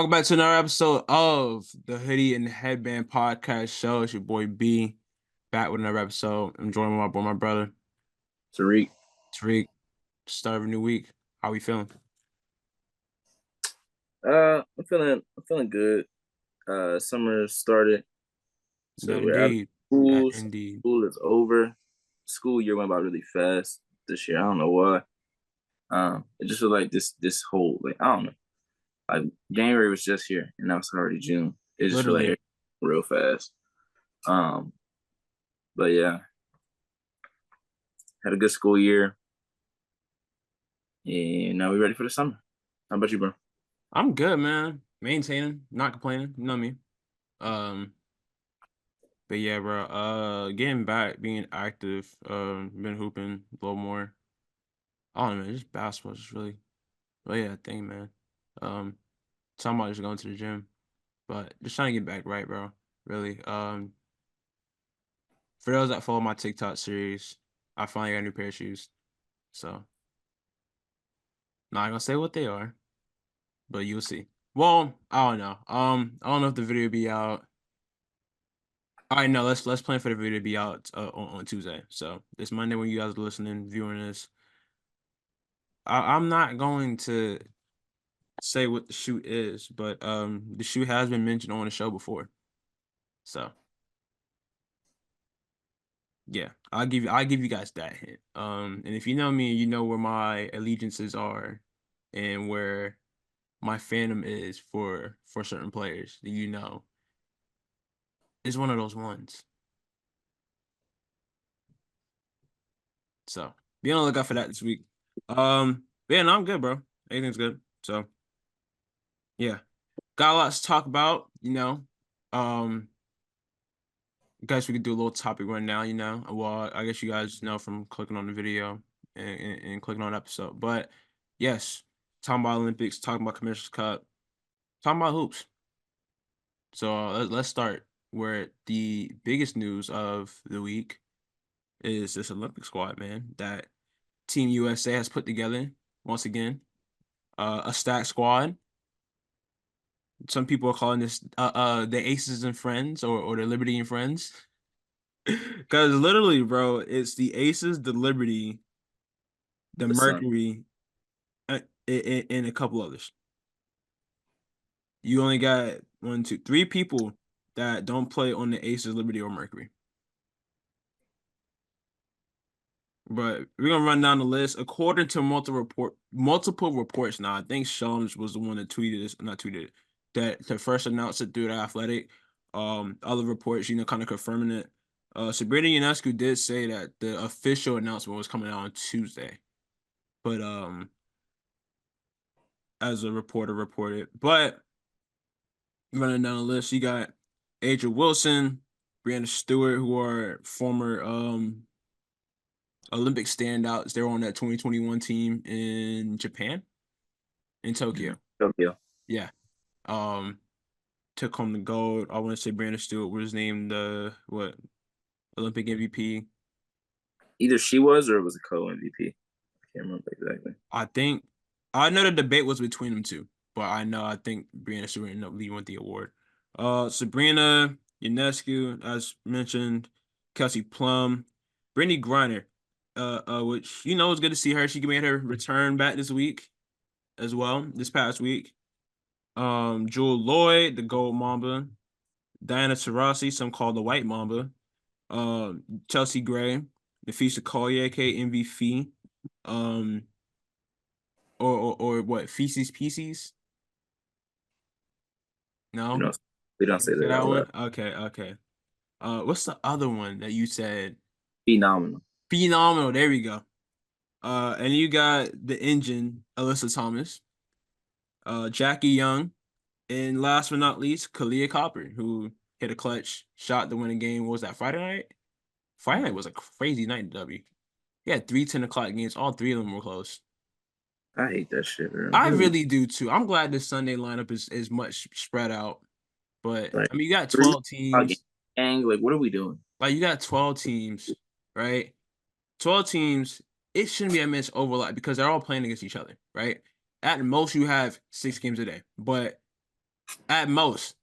Welcome back to another episode of the Hoodie and Headband podcast show. It's your boy B, back with another episode. I'm joined with my brother Tariq. Start of a new week. How we feeling? I'm feeling good. Summer started, so That we're out of indeed. That school. indeed. School is over. School year went by really fast this year. I don't know why. It just feels like this whole I don't know. Like January was just here, and now it's already June. It just feels like Literally. it real fast. Um, but yeah, had a good school year, and now we're ready for the summer. How about you, bro? I'm good, man. Maintaining, not complaining. You know me. Um, but yeah, bro. Getting back, being active. Been hooping a little more. I don't know, man. Just basketball is really a thing, man. Um, Talking about just going to the gym. But just trying to get back right, bro. Really. For those that follow my TikTok series, I finally got a new pair of shoes. So not gonna say what they are, but you'll see. Well, I don't know. I don't know if the video will be out. All right, no, let's plan for the video to be out on Tuesday. So this Monday when you guys are listening, viewing this, I'm not going to say what the shoe is, but the shoe has been mentioned on the show before. So yeah, I'll give you guys that hint. And if you know me, you know where my allegiances are and where my fandom is for certain players that you know. It's one of those ones. So be on the lookout for that this week. Yeah, no, I'm good, bro. Everything's good. So yeah. Got a lot to talk about, you know. Guys, we could do a little topic right now, you know. Well, I guess you guys know from clicking on the video and clicking on the episode. But yes, talking about Olympics, talking about Commissioner's Cup, talking about hoops. So let's start where the biggest news of the week is this Olympic squad, man, that Team USA has put together once again. A stacked squad. Some people are calling this the Aces and Friends or the Liberty and Friends. Because literally, bro, it's the Aces, the Liberty, the The sun. Mercury, and a couple others. You only got 1, 2, 3 people that don't play on the Aces, Liberty, or Mercury. But we're gonna run down the list according to multiple reports. Now, I think Sean was the one that tweeted this, not tweeted it, that to first announce it through the Athletic. Other reports, kind of confirming it. Sabrina Ionescu did say that the official announcement was coming out on Tuesday, but as a reporter reported. But running down the list, you got Adrian Wilson, Brianna Stewart, who are former Olympic standouts. They were on that 2021 team in Japan, in Tokyo. Tokyo. Yeah. Um, Took home the gold. I want to say Brandon Stewart was named the Olympic MVP. Either she was or it was a co-MVP. I can't remember exactly. I know the debate was between them two, but I think Brianna Stewart ended up leading with the award. Sabrina Ionescu, as mentioned, Kelsey Plum, Brittany Griner, which is good to see her. She made her return back this week as well, this past week. Jewel Lloyd, the Gold Mamba, Diana Taurasi, some call the White Mamba, Chelsea Gray, Nafisa Collier, MVP, or what, Feces Pieces? We No? don't we don't You say say that that out loud. one? Okay. What's the other one that you said? Phenomenal. Phenomenal. There we go. And you got the engine, Alyssa Thomas, Jackie Young, and last but not least, Kalia Copper, who hit a clutch shot to win a game. What was that, Friday night? Friday night was a crazy night in W. He had 3 10 o'clock games. All 3 of them were close. I hate that shit, bro. I really do too. I'm glad this Sunday lineup is much spread out. But Like I mean, you got 3 12 o'clock teams. gang. Like, what are we doing? Like you got 12 teams, right? 12 teams, it shouldn't be a much overlap because they're all playing against each other, right? At most, you have 6 games a day. But at most.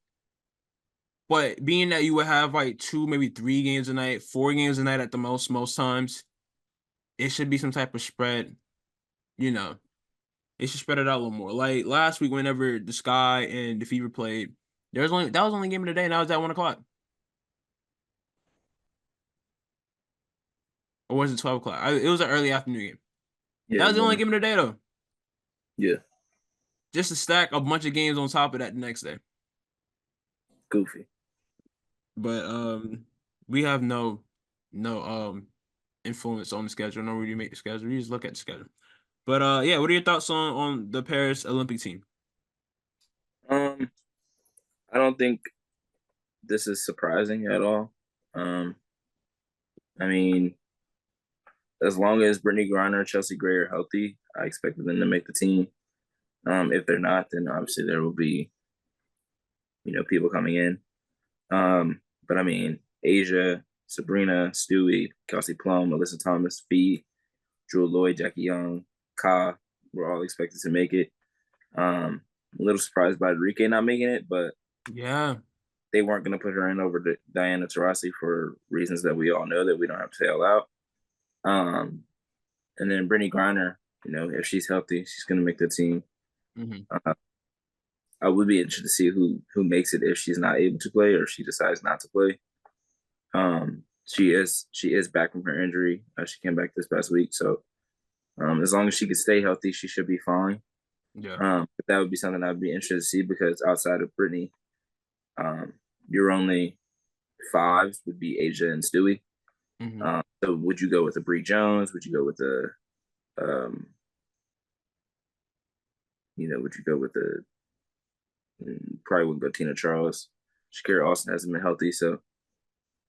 But being that you would have like 2, maybe 3 games a night, 4 games a night at the most times, it should be some type of spread. You know, it should spread it out a little more. Like last week, whenever the Sky and the Fever played, that was only game of the day, and that was at 1 o'clock. Or was it 12 o'clock? It was an early afternoon game. That Yeah, was the only morning. game of the day though. Yeah, Just to stack a bunch of games on top of that the next day. goofy. But we have no influence on the schedule. No really make the schedule. We just look at the schedule. But yeah, what are your thoughts on the Paris Olympic team? Um, I don't think this is surprising at all. Um, I mean, as long as Brittany Griner, Chelsea Gray are healthy, I expect them to make the team. If they're not, then obviously there will be, people coming in. But I mean, Asia, Sabrina, Stewie, Kelsey Plum, Alyssa Thomas, Fee, Drew Lloyd, Jackie Young, Ka, we're all expected to make it. A little surprised by Enrique not making it, but Yeah. they weren't going to put her in over Diana Taurasi for reasons that we all know that we don't have to tell out. And then Brittany Griner, if she's healthy, she's going to make the team. Mm-hmm. I would be interested to see who makes it if she's not able to play or if she decides not to play. She is back from her injury. She came back this past week, so as long as she can stay healthy, she should be fine. Yeah. But that would be something I'd be interested to see because outside of Brittany, your only fives would be Asia and Stewie. Mm-hmm. So would you go with a Bree Jones? Would you go with a, would you go with a, probably wouldn't go Tina Charles. Shakira Austin hasn't been healthy, so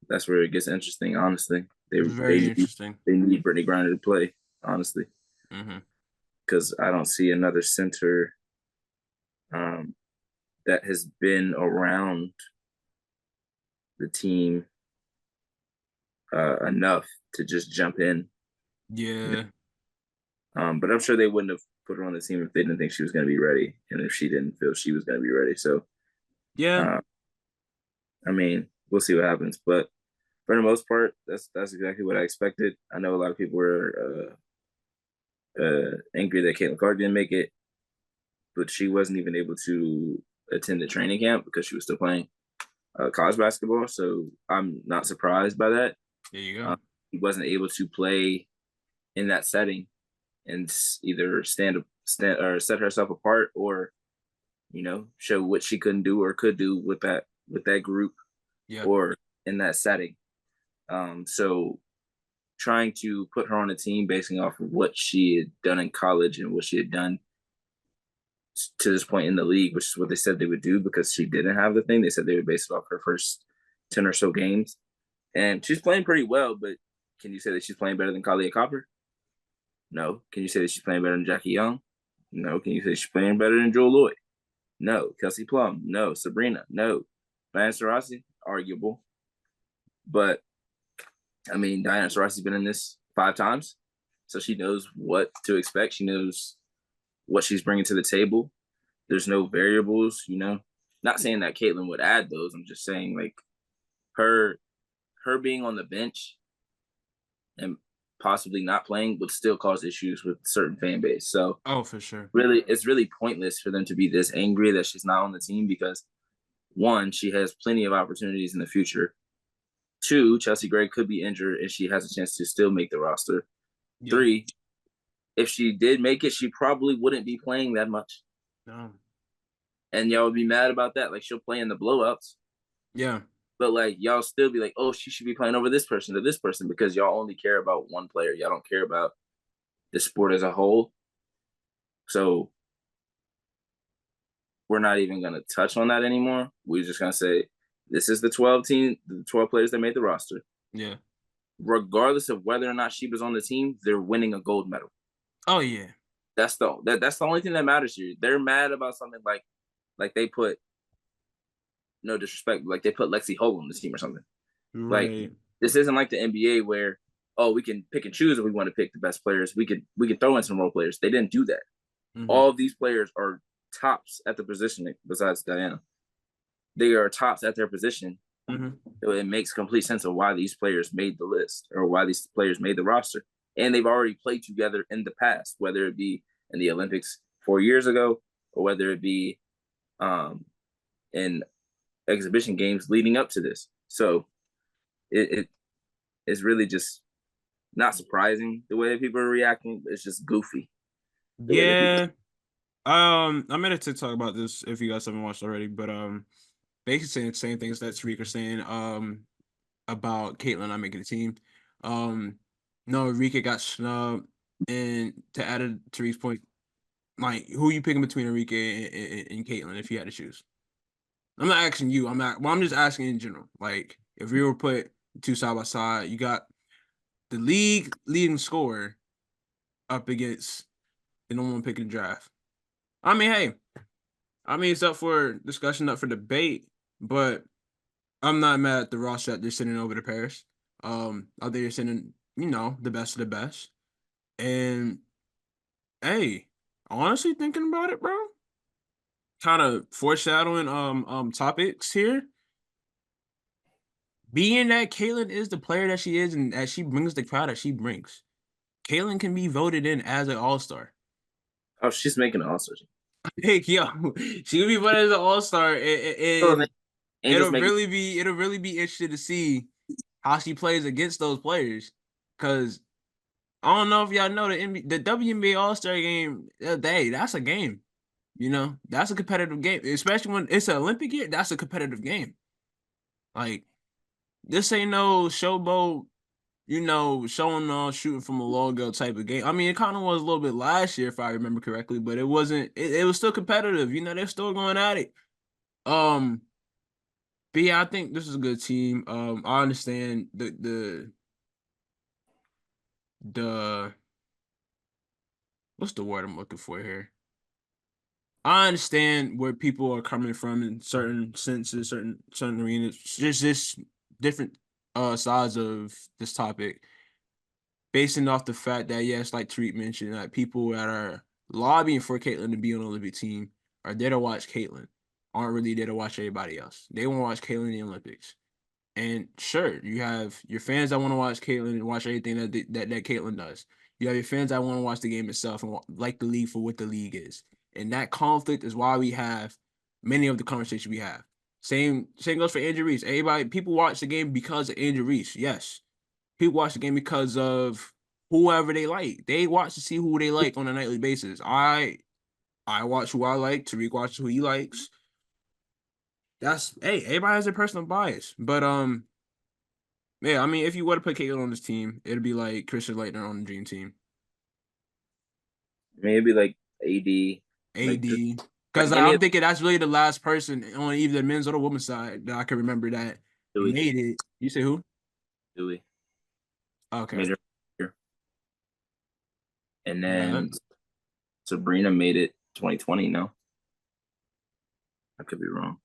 that's where it gets interesting. Honestly, Very interesting. they need Brittany Griner to play. Honestly, Mm-hmm. because I don't see another center that has been around the team enough to just jump in. Yeah. But I'm sure they wouldn't have put her on the team if they didn't think she was going to be ready, and if she didn't feel she was going to be ready. So, Yeah. I mean, we'll see what happens. But for the most part, that's exactly what I expected. I know a lot of people were angry that Caitlin Clark didn't make it, but she wasn't even able to attend the training camp because she was still playing college basketball. So I'm not surprised by that. There you go. He wasn't able to play in that setting and either stand or set herself apart or show what she couldn't do or could do with that group Yeah. or in that setting. So trying to put her on a team basing off of what she had done in college and what she had done to this point in the league, which is what they said they would do because she didn't have the thing. They said they would base it off her first 10 or so games. And she's playing pretty well, but can you say that she's playing better than Kalia Copper? No. Can you say that she's playing better than Jackie Young? No. Can you say she's playing better than Joel Lloyd? No. Kelsey Plum? No. Sabrina? No. Diana Taurasi? Arguable. But, I mean, Diana Taurasi's been in this 5 times, so she knows what to expect. She knows what she's bringing to the table. There's no variables, Not saying that Caitlin would add those. I'm just saying, like, her being on the bench and possibly not playing would still cause issues with certain fan base. So, For sure. really, it's really pointless for them to be this angry that she's not on the team because, one, she has plenty of opportunities in the future. 2, Chelsea Gray could be injured and she has a chance to still make the roster. Yeah. 3, if she did make it, she probably wouldn't be playing that much. No. And y'all would be mad about that. Like, she'll play in the blowouts. Yeah. But, like, y'all still be like, oh, she should be playing over this person to this person because y'all only care about one player. Y'all don't care about the sport as a whole. So we're not even going to touch on that anymore. We're just going to say this is the 12 players that made the roster. Yeah. Regardless of whether or not she was on the team, they're winning a gold medal. Oh yeah. That's the only thing that matters here. They're mad about something like they put, no disrespect, like they put Lexi Holt on the team or something. Right. Like, this isn't like the NBA where, oh, we can pick and choose if we want to pick the best players. We could throw in some role players. They didn't do that. Mm-hmm. All of these players are tops at the position besides Diana. they are tops at their position. Mhm. So it makes complete sense of why these players made the list or why these players made the roster. And they've already played together in the past, whether it be in the Olympics 4 years ago or whether it be in exhibition games leading up to this. So it is really just not surprising the way that people are reacting. It's just goofy the way that people. Yeah. I made a TikTok about this if you guys haven't watched already, but basically saying the same things that Tariq are saying about Caitlyn not making the team. No, Rika got snubbed, and to add to Tariq's point, like who you picking between Enrique and Caitlyn if you had to choose? I'm not asking you. I'm just asking in general. Like if we were put two side by side, you got the league leading scorer up against the number one pick in the draft. I mean, hey, it's up for discussion, up for debate, but I'm not mad at the roster that they're sending over to Paris. I think they're sending, the best of the best. And hey, honestly thinking about it, bro, kind of foreshadowing topics here. Being that Caitlyn is the player that she is and that she brings the crowd that she brings, Caitlyn can be voted in as an all-star. Oh, she's making an all-star team. Hey, yo, she could be voted as an all-star, So and Angels making. it'll really be interesting to see how she plays against those players. Cause I don't know if y'all know the WNBA All-Star game, that's a game. That's a competitive game, especially when it's an Olympic year. That's a competitive game. Like this ain't no showboat, showing off shooting from a logo type of game. I mean, it kind of was a little bit last year if I remember correctly, but it wasn't. It was still competitive. They're still going at it. Um, but yeah, I think this is a good team. I understand the what's the word I'm looking for here? I understand where people are coming from in certain senses, certain arenas. There's just different sides of this topic, basing off the fact that yes, like Tariq mentioned, that people that are lobbying for Caitlyn to be on the Olympic team are there to watch Caitlyn, aren't really there to watch everybody else. They want to watch Caitlyn in the Olympics. And sure, you have your fans that want to watch Caitlyn and watch everything that Caitlyn does. You have your fans that want to watch the game itself and like the league for what the league is. And that conflict is why we have many of the conversations we have. Same goes for Andrew Reese. People watch the game because of Andrew Reese. Yes, people watch the game because of whoever they like. They watch to see who they like on a nightly basis. I watch who I like. Tariq watches who he likes. Everybody has their personal bias, but yeah, I mean, if you were to put Caitlyn on this team, it'd be like Christian Leitner on the Dream Team. Maybe like AD, like just AD. like Because any I'm of thinking that's really the last person on either the men's or the women's side that I can remember that Dewey, made it. You say who? Dewey Okay. made her, and Yeah. then Sabrina made it 2020. No, I could be wrong.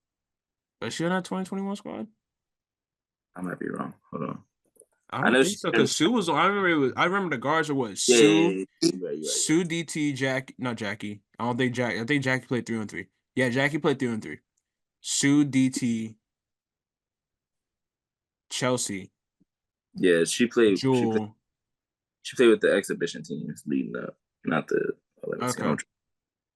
But she on that 2021 squad? I might be wrong. Hold on. I I don't know think she. so. Because Sue was on. I remember the guards are what? Yeah, yeah, Sue, yeah, yeah. You're right. You're right. Sue, DT, Jack, not Jackie. I don't think Jack. I think Jackie played 3-on-3. Yeah, Jackie played 3-on-3. Sue, DT, Chelsea, Yeah, she played. She played. Jewel. She played with the exhibition teams leading up, not the Olympics. Okay.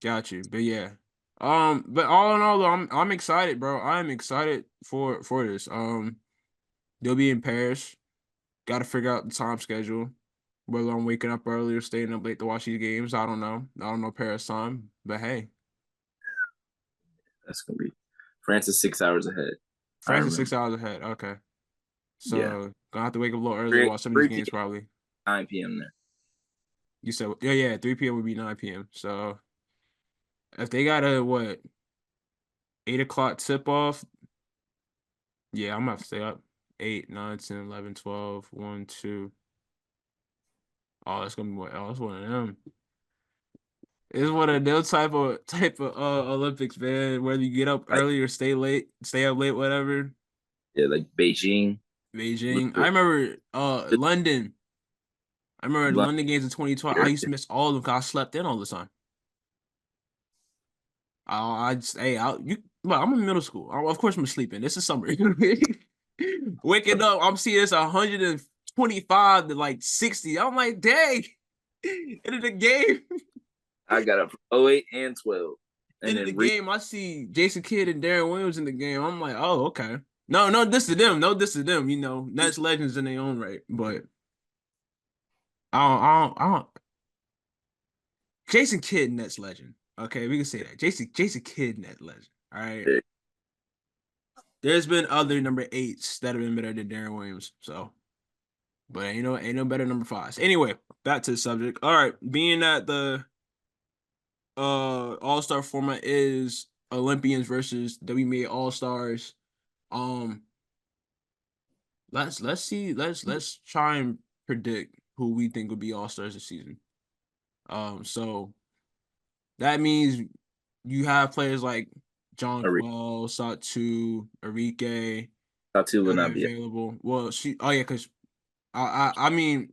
Got you. But yeah. But all in all though, I'm excited, bro. I'm excited for this. They'll be in Paris. Gotta figure out the time schedule. Whether I'm waking up early or staying up late to watch these games. I don't know. I don't know Paris time. But hey. That's gonna be. France is 6 hours ahead. I France is remember. 6 hours ahead. Okay. Yeah, So gonna have to wake up a little early to 3, watch some of these 3 games p.m. probably. 9 p.m. there. You said yeah, 3 p.m. would be 9 p.m. So if they got a 8 o'clock tip off, yeah, I'm gonna have to stay up. 8, 9, 10, 11, 12, 1, 2. Oh, that's gonna be what? Oh, that's one of them. It's one of those type of Olympics, man. Whether you get up Like early or stay up late, whatever. yeah, like Beijing. Beijing. I remember London. I remember the London games in 2012. I used to miss all of them because I slept in all the time. I just hey, Well, I'm in middle school. Of course, I'm sleeping. This is summer. Waking up, I'm seeing it's 125 to like 60. I'm like, dang. End of the game. I got up from 08 and 12. And End of the then game, I see Jason Kidd and Darren Williams in the game. I'm like, oh, okay. No, no, this to them. No, this to them. You know, Nets legends in their own right. But I don't. Jason Kidd, Nets legend. Okay, we can say that. Jason Kidd, Net legend. All right. There's been other number 8s that have been better than Darren Williams. So, but ain't no better number 5s. Anyway, back to the subject. All right, being that the All-Star format is Olympians versus WNBA All-Stars. Um, let's see. Let's try and predict who we think would be All-Stars this season. So that means you have players like John Quell, Satu, Enrique Satu would that are not be. available. Well, because I mean,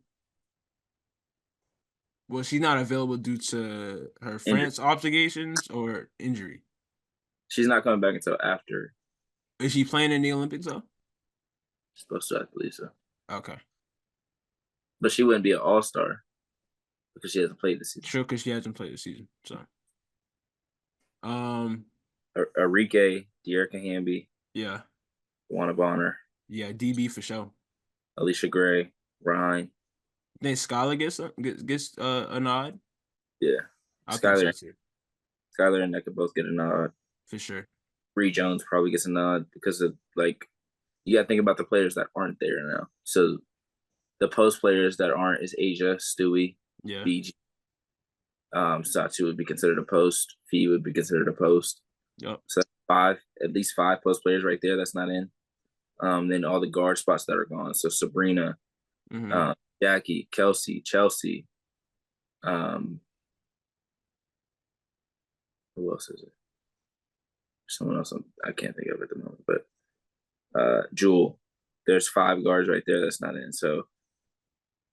was she not available due to her Injured. France obligations or injury? She's not coming back until after. Is she playing in the Olympics though? She's supposed to, I believe so. Okay. But she wouldn't be an all-star because she hasn't played this season. Sure, because she hasn't played this season. So, Enrique, De'Erica Hamby, yeah, Juana Bonner, yeah, DB for sure. Alicia Gray, Ryan. Then Skylar gets a nod. Yeah, I think so too, Skylar and Nneka both get a nod. for sure. Bree Jones probably gets a nod because of like you got to think about the players that aren't there now. So the post players that aren't is Asia, Stewie, Yeah. BG. Satu would be considered a post. Fee would be considered a post. Yep. So at least 5 post players right there that's not in. Then all the guard spots that are gone. So Sabrina, Jackie, Kelsey, Chelsea. Who else is it? Someone else I can't think of at the moment, but Jewel. There's 5 guards right there that's not in. So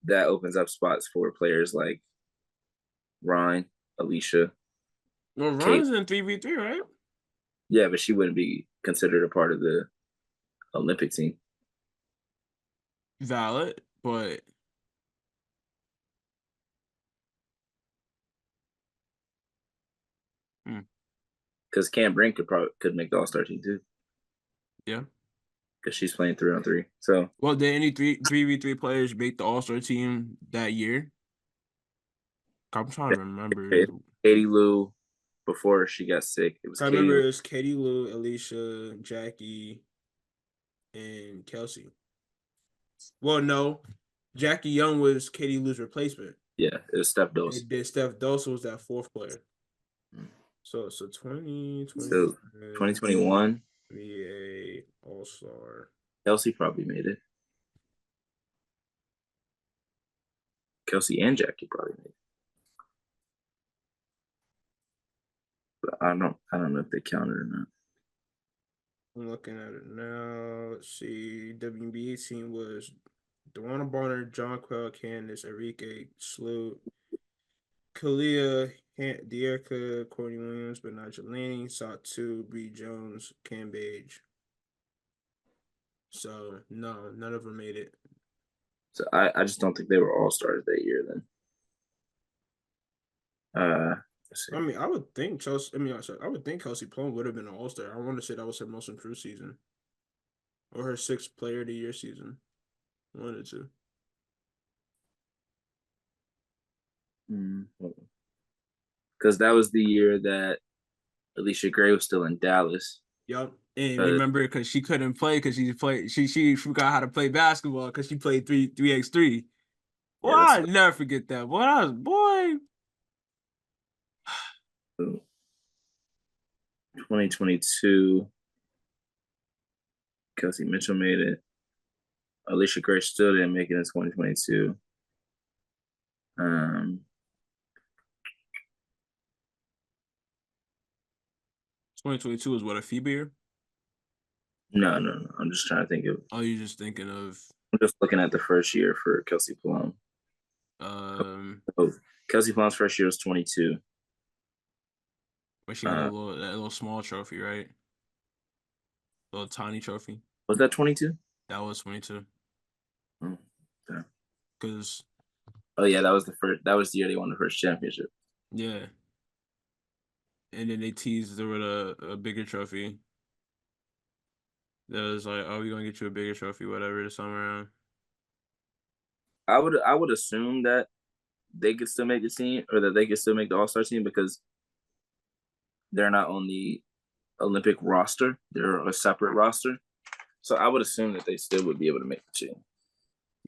that opens up spots for players like Ryan, Alicia. Well, Ron's in 3v3, right? Yeah, but she wouldn't be considered a part of the Olympic team. Valid, but because Cam Brink could make the All-Star team too. Yeah, because she's playing 3-on-3. So, well, did any 3v3 players make the All-Star team that year? I'm trying to remember. Katie Lou, before she got sick, it was. I remember it was Katie Lou, Alicia, Jackie, and Kelsey. Well, no, Jackie Young was Katie Lou's replacement. Yeah, it was Steph Dose. Then Steph Dose was that 4th player. So 2021. So 2021. NBA All-Star. Kelsey probably made it. Kelsey and Jackie probably made it. But I don't know if they counted or not. I'm looking at it now. Let's see. WNBA team was Dewana Bonner, John Quell, Candace, Enrique, Sloot, Kalia, De'Erica, Courtney Williams, but not Jelani, Satu, Bree Jones, Cam Page. So no, none of them made it. So I just don't think they were all stars that year then. I mean, I would think Chelsea. I would think Kelsey Plum would have been an All-Star. I want to say that was her most improved season, or her 6th Player of the Year season. One or two. Because that was the year that Alicia Gray was still in Dallas. Yep. And remember, because she couldn't play because she forgot how to play basketball because she played 3x3. Boy, I'll never forget that. Boy. 2022, Kelsey Mitchell made it. Alicia Gray still didn't make it in 2022. 2022 is what, a FIBA year? No. I'm just trying to think of. Oh, you're just thinking of. I'm just looking at the first year for Kelsey Plum. Kelsey Plum's first year was 22. Where she got that little small trophy, right? little tiny trophy. Was that 22? That was 22. Mm, okay. Cause Oh yeah, that was the first. That was the year they won the first championship. yeah, and then they teased her with a bigger trophy. That was like, oh, we're gonna get you a bigger trophy, whatever, this summer around. I would assume that they could still make the team, or that they could still make the All Star team because they're not on the Olympic roster. They're a separate roster. So I would assume that they still would be able to make the team,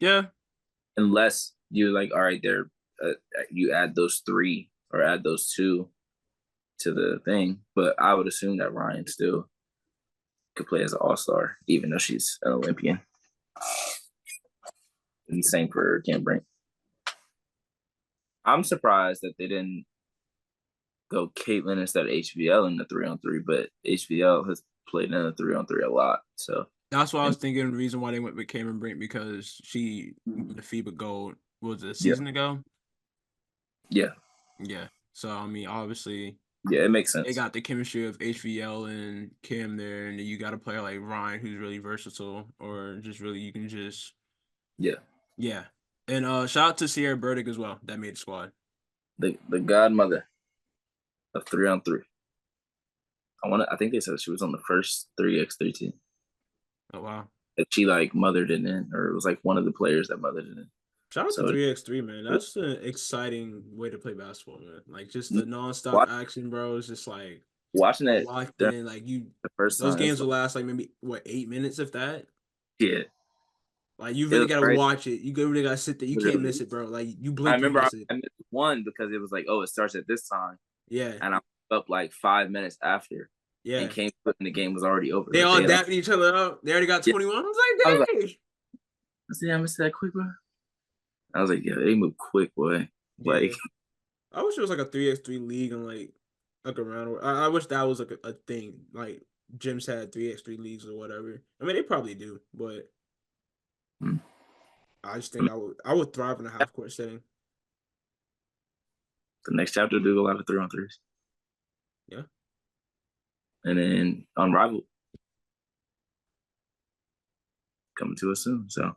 Yeah, unless you like, all right, they're you add those three or add those two to the thing. But I would assume that Ryan still could play as an All Star, even though she's an Olympian. And the same for Cam Brink. I'm surprised that they didn't go Caitlin instead of HBL in the 3-on-3, but HBL has played in the 3-on-3 a lot. So that's what I and was thinking. The reason why they went with Cameron Brink because she won the FIBA gold was it a yeah, season ago. yeah, Yeah, so I mean, obviously, yeah, it makes they sense. got the chemistry of HVL and Cam there, and then you got a player like Ryan who's really versatile, or just really you can just Yeah, yeah. And shout out to Sierra Burdick as well. That made the squad. the godmother of 3-on-3. I think they said she was on the first 3x3 team. Oh wow. That she like mothered it in, or it was like one of the players that mothered it in. Shout out to So 3x3, man. That's an exciting way to play basketball, man. Like just the nonstop watch, action, bro. It's just like watching it locked during in. Like you, the first those time, it's games like, will last like maybe what 8 minutes if that. yeah, Like you it really was gotta crazy. watch it. You really gotta sit there. You can't miss Literally. it, bro. Like you I blink, you remember miss it. I missed one because it was like, oh, it starts at this time, Yeah, and I woke up like 5 minutes after, and yeah. came and the game was already over. They Like all they like, dapping each other up. They already got yeah. 21. I was I was like, like, dang. see, I missed that quick, bro. I was like, yeah, they move quick, boy. Yeah. Like, I wish it was like a 3x3 league and like around. I wish that was like a thing. Like gyms had 3x3 leagues or whatever. I mean, they probably do, but hmm. I just think I would thrive in a half court setting. The next chapter do a lot of 3-on-3s, Yeah. and then Unrivaled coming to us soon. So,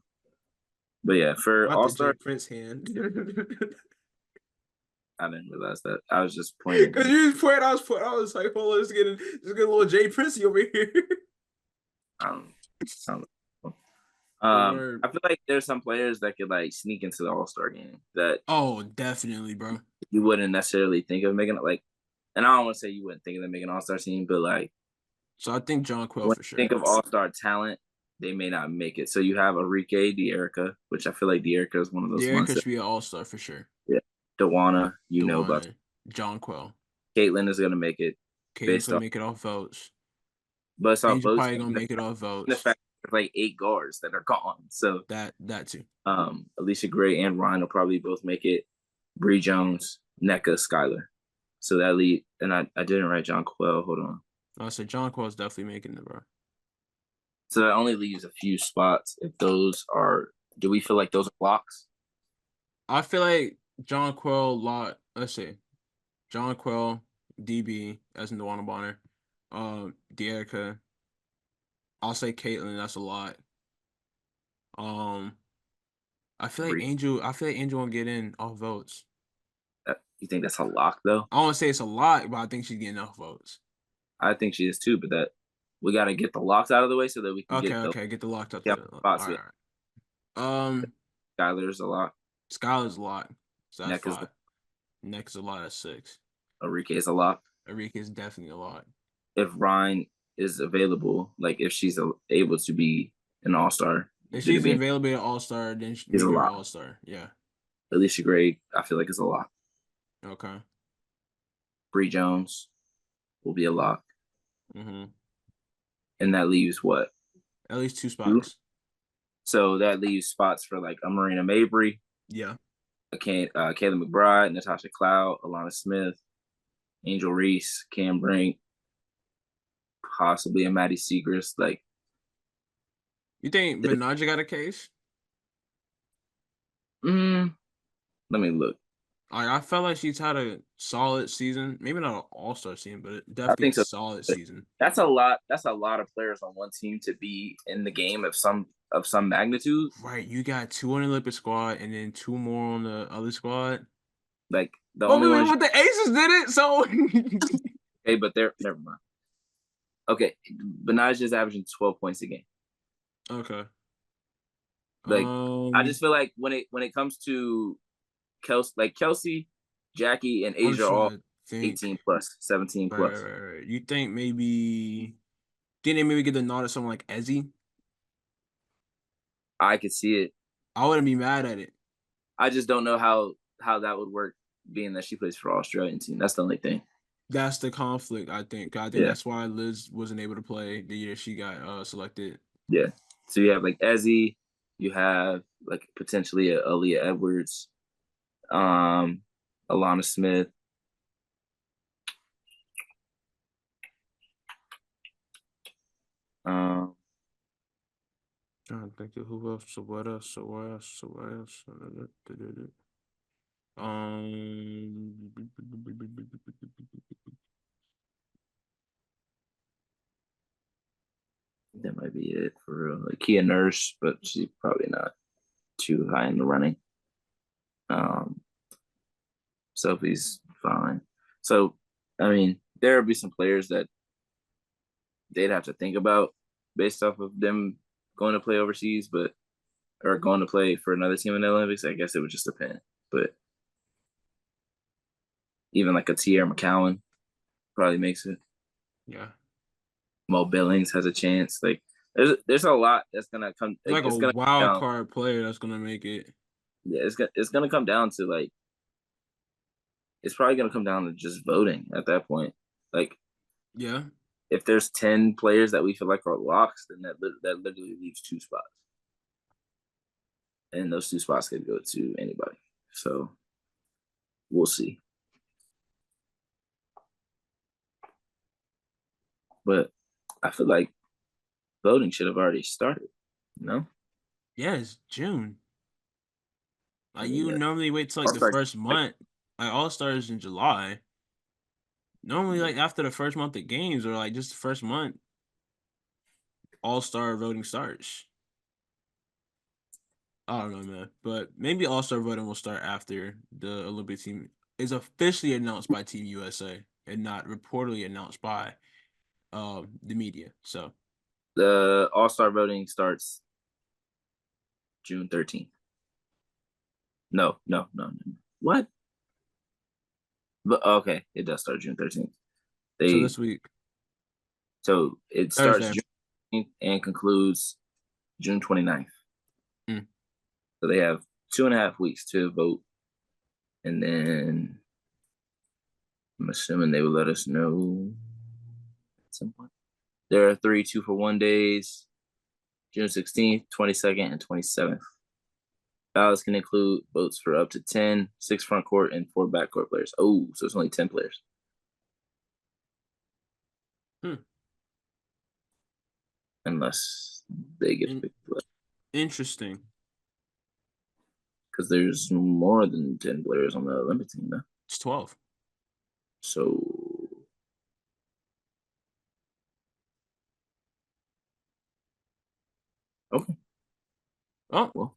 but yeah, for Not All the Jay Star, Prince hand. I didn't realize that. I was just pointing. Because you pointed, I was like, hold on, let's get a little Jay Princey over here. I don't, I don't know. Word. I feel like there's some players that could like sneak into the All Star game that Oh, definitely, bro. you wouldn't necessarily think of making it like. And I don't want to say you wouldn't think of them making an All Star team, but like So I think John Quill when for you think sure. of All Star talent, they may not make it. So you have Enrique Dierica, which I feel like Dierica is one of those Derek ones should that be an all-star for sure. yeah, Dewana, you know about. Dewana, John Quill. Caitlin is gonna make it Caden's based gonna off, make it off votes. but it's off Angel votes probably gonna and make it off the votes. fact there's like 8 guards that are gone. So That too. Alicia Gray and Ryan will probably both make it. Bree Jones, NECA, Skylar. So that lead, and I didn't write John Quell. Hold on. I said John Quill's definitely making it, bro. So that only leaves a few spots. If those are, do we feel like those are blocks? I feel like John Quill lot. Let's see, John Quill, DB as in Dewana Bonner, Dearica. I'll say Caitlin. That's a lot. Um, I feel like Bree, Angel. I feel like Angel won't get in off votes. you think that's a lock though? I don't want to say it's a lot, but I think she's getting enough votes. I think she is too, but that we got to get the locks out of the way so that we can Okay, get the okay, get the locked up. yeah, All spots. right, Yeah, all right. Skylar's a lock. Skylar's a lot. So that's NECA's 5. Next is a lot at 6. Enrique is a lock. Arika is definitely a lot. If Ryan is available, like if she's able to be an All Star, If did it she's be available at All Star, then is a make her an lock. All Star. Yeah. Alicia Gray, I feel like is a lock. Okay. Bree Jones will be a lock. Mm-hmm. And that leaves what? At least 2 Two? spots. So that leaves spots for like a Marina Mabry, Yeah. a Kayla McBride, Natasha Cloud, Alana Smith, Angel Reese, Cam Brink, possibly a Maddie Segrist. Like, You think Benaja got a case? mm, let me look. I felt like she's had a solid season. Maybe not an all-star season, but I definitely a think so. solid season. That's a lot. That's a lot of players on one team to be in the game of some magnitude. Right, you got 2 on the Olympic squad and then 2 more on the other squad. Like the Oh, only wait, ones. but the Aces did it, so Okay, but they're never mind. Okay, Benaj is averaging 12 points a game. Okay. Like I Um, just feel like when it comes to Kelsey, Jackie, and I'm Asia are all trying to think. 18 plus, 17 Right, right, plus. right, right. You think maybe didn't they maybe get the nod to someone like Ezzy? I could see it. I wouldn't be mad at it. I just don't know how that would work, being that she plays for Australian team. That's the only thing. That's the conflict, I think. I think Yeah, that's why Liz wasn't able to play the year she got selected. yeah. So you have like Ezzy, you have like potentially a Aaliyah Edwards, um, Alana Smith. Um, Trying to think of who else, so what else, so what else, so what else. Um, that might be it for real. Like Kia Nurse, but she's probably not too high in the running. Um, Sophie's fine. So, I mean, there will be some players that they'd have to think about based off of them going to play overseas, but or going to play for another team in the Olympics. I guess it would just depend. But even like a Tierra McCowan probably makes it. yeah, Mo Billings has a chance. Like there's a lot that's gonna come. it's Like, like a it's gonna come wild down. card player that's gonna make it. Yeah, it's gonna come down to like it's probably gonna come down to just voting at that point. Like Yeah, if there's 10 players that we feel like are locks, then that literally leaves 2 spots, and those 2 spots could go to anybody. So we'll see. But I feel like voting should have already started. You know, yeah, it's June. I Like mean, you normally wait till like All the Stars. first month. Like All Stars in July. Normally, like after the first month of games or like just the first month, All Star voting starts. I don't know, man, but maybe All Star voting will start after the Olympic team is officially announced by Team USA and not reportedly announced by the media. So The All Star voting starts June 13th. No, no, no, no. What? But okay, it does start June 13th. so They this week so it starts Thursday. June 13th and concludes June 29th. Mm. So they have 2.5 weeks to vote, and then I'm assuming they will let us know at some point. There are 3 2-for-1 days, June 16th, 22nd, and 27th. Ballots can include votes for up to 10, 6 front court, and 4 backcourt players. Oh, so it's only 10 players. Hmm. Unless they get to In- pick the Interesting. because there's more than 10 players on the Olympic team now. It's 12. So, okay. Oh, Well,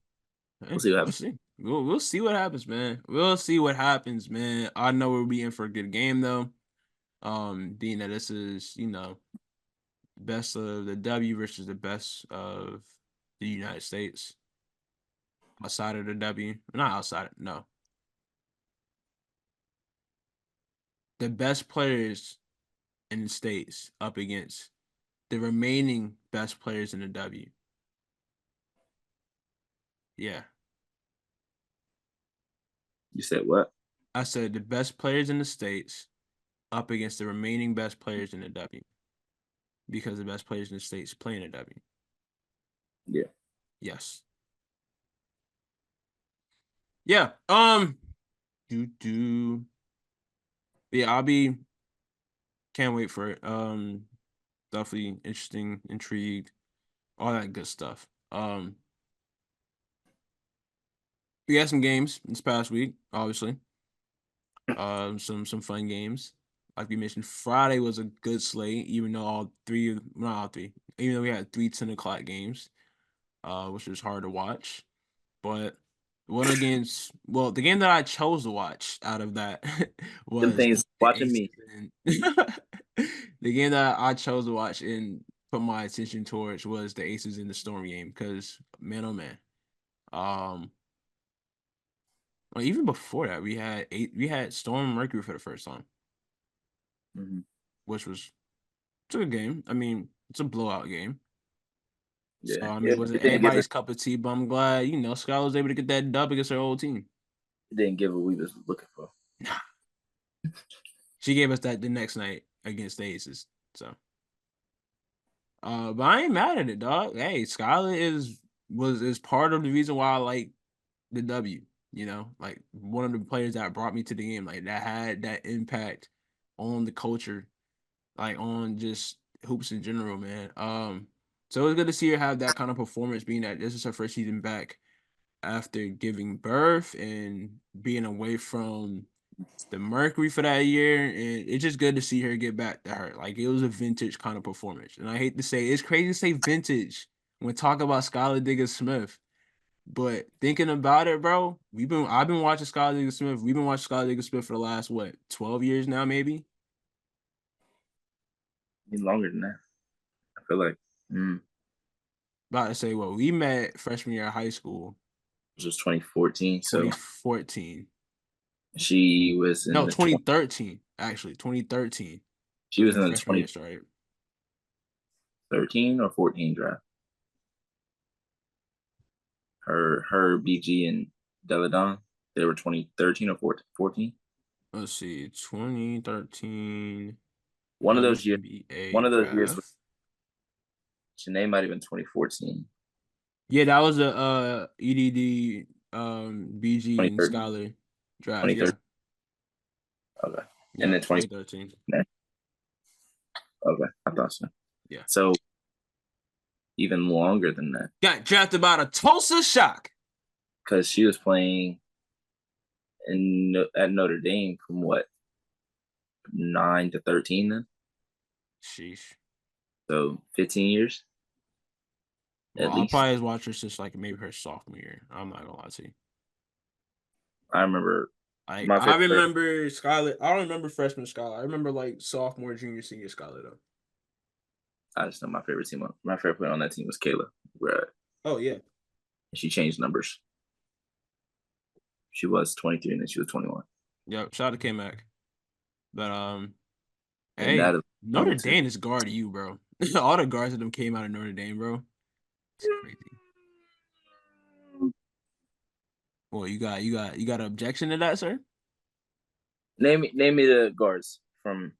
we'll hey, see what we'll happens. see. We'll see what happens, man. We'll see what happens, man. I know we'll be in for a good game though. Being that this is, best of the W versus the best of the United States outside of the W. Not outside, no. The best players in the States up against the remaining best players in the W. Yeah. You said what? I said the best players in the States up against the remaining best players in the W because the best players in the States play in the W. Yeah. Yes. Yeah. Do do. Yeah, can't wait for it. Definitely interesting, intrigued, all that good stuff. We had some games this past week, obviously. Some fun games. Like we mentioned, Friday was a good slate, even though not all three, even though we had 3 10 o'clock games, which was hard to watch. But one of the games, well, the game that I chose to watch out of that Them was things the watching Aces me. and the game that I chose to watch and put my attention towards was the Aces in the Storm game because man, oh man, um, well, even before that we had Storm Mercury for the first time, Mm-hmm. which was it's a good game. I mean, it's a blowout game. So Yeah, I mean, it, it wasn't it didn't give everybody's it. cup of tea, but I'm glad Scott was able to get that dub against her old team. It didn't give what we was looking for. She gave us that the next night against the Aces. So, but I ain't mad at it, dog. Hey, Skylar is part of the reason why I like the W. Like one of the players that brought me to the game, like that had that impact on the culture, like on just hoops in general, man. So it was good to see her have that kind of performance, being that this is her first season back after giving birth and being away from the Mercury for that year, and it's just good to see her get back to her. Like it was a vintage kind of performance, and I hate to say it's crazy to say vintage when talking about Skylar Diggins Smith, but thinking about it, bro, I've been watching Skylar Diggins Smith. We've been watching Skylar Diggins Smith for the last 12 years now, maybe. Even longer than that. I feel like About to say, well, we met freshman year of high school, it was 2014. So 2014. she was in No, the 20, 2013. Actually, 2013 she was was when in the freshman year started. 2013 or 14 draft. Her BG and Deladon, they were 2013 or 14. Let's see, 2013 One of those years. WNBA One of those years was draft. Shanae might have been 2014. Yeah, that was a EDD BG and 2013. Scholar draft. Yeah. 2013. Okay. And Yep, then 20. 2013. Okay, I thought so. Yeah. So even longer than that, Got drafted by the Tulsa Shock. because she was playing at Notre Dame from what 9 to 13 then, Sheesh. so 15 years Well, at I'll least. probably watch her since like maybe her sophomore year. I'm not gonna lie to you. I remember my I favorite. remember Skylar. I don't remember freshman Skylar. I remember like sophomore, junior, senior Skylar though. I just know my favorite team. My favorite player on that team was Kayla. Where Oh yeah. she changed numbers. She was 23 and then she was 21. Yep. Shout out to K Mac. But And that hey, is Notre number 10. Dame is guard you, bro. All the guards of them came out of Notre Dame, bro. It's crazy. Well, you got an objection to that, sir? Name me the guards from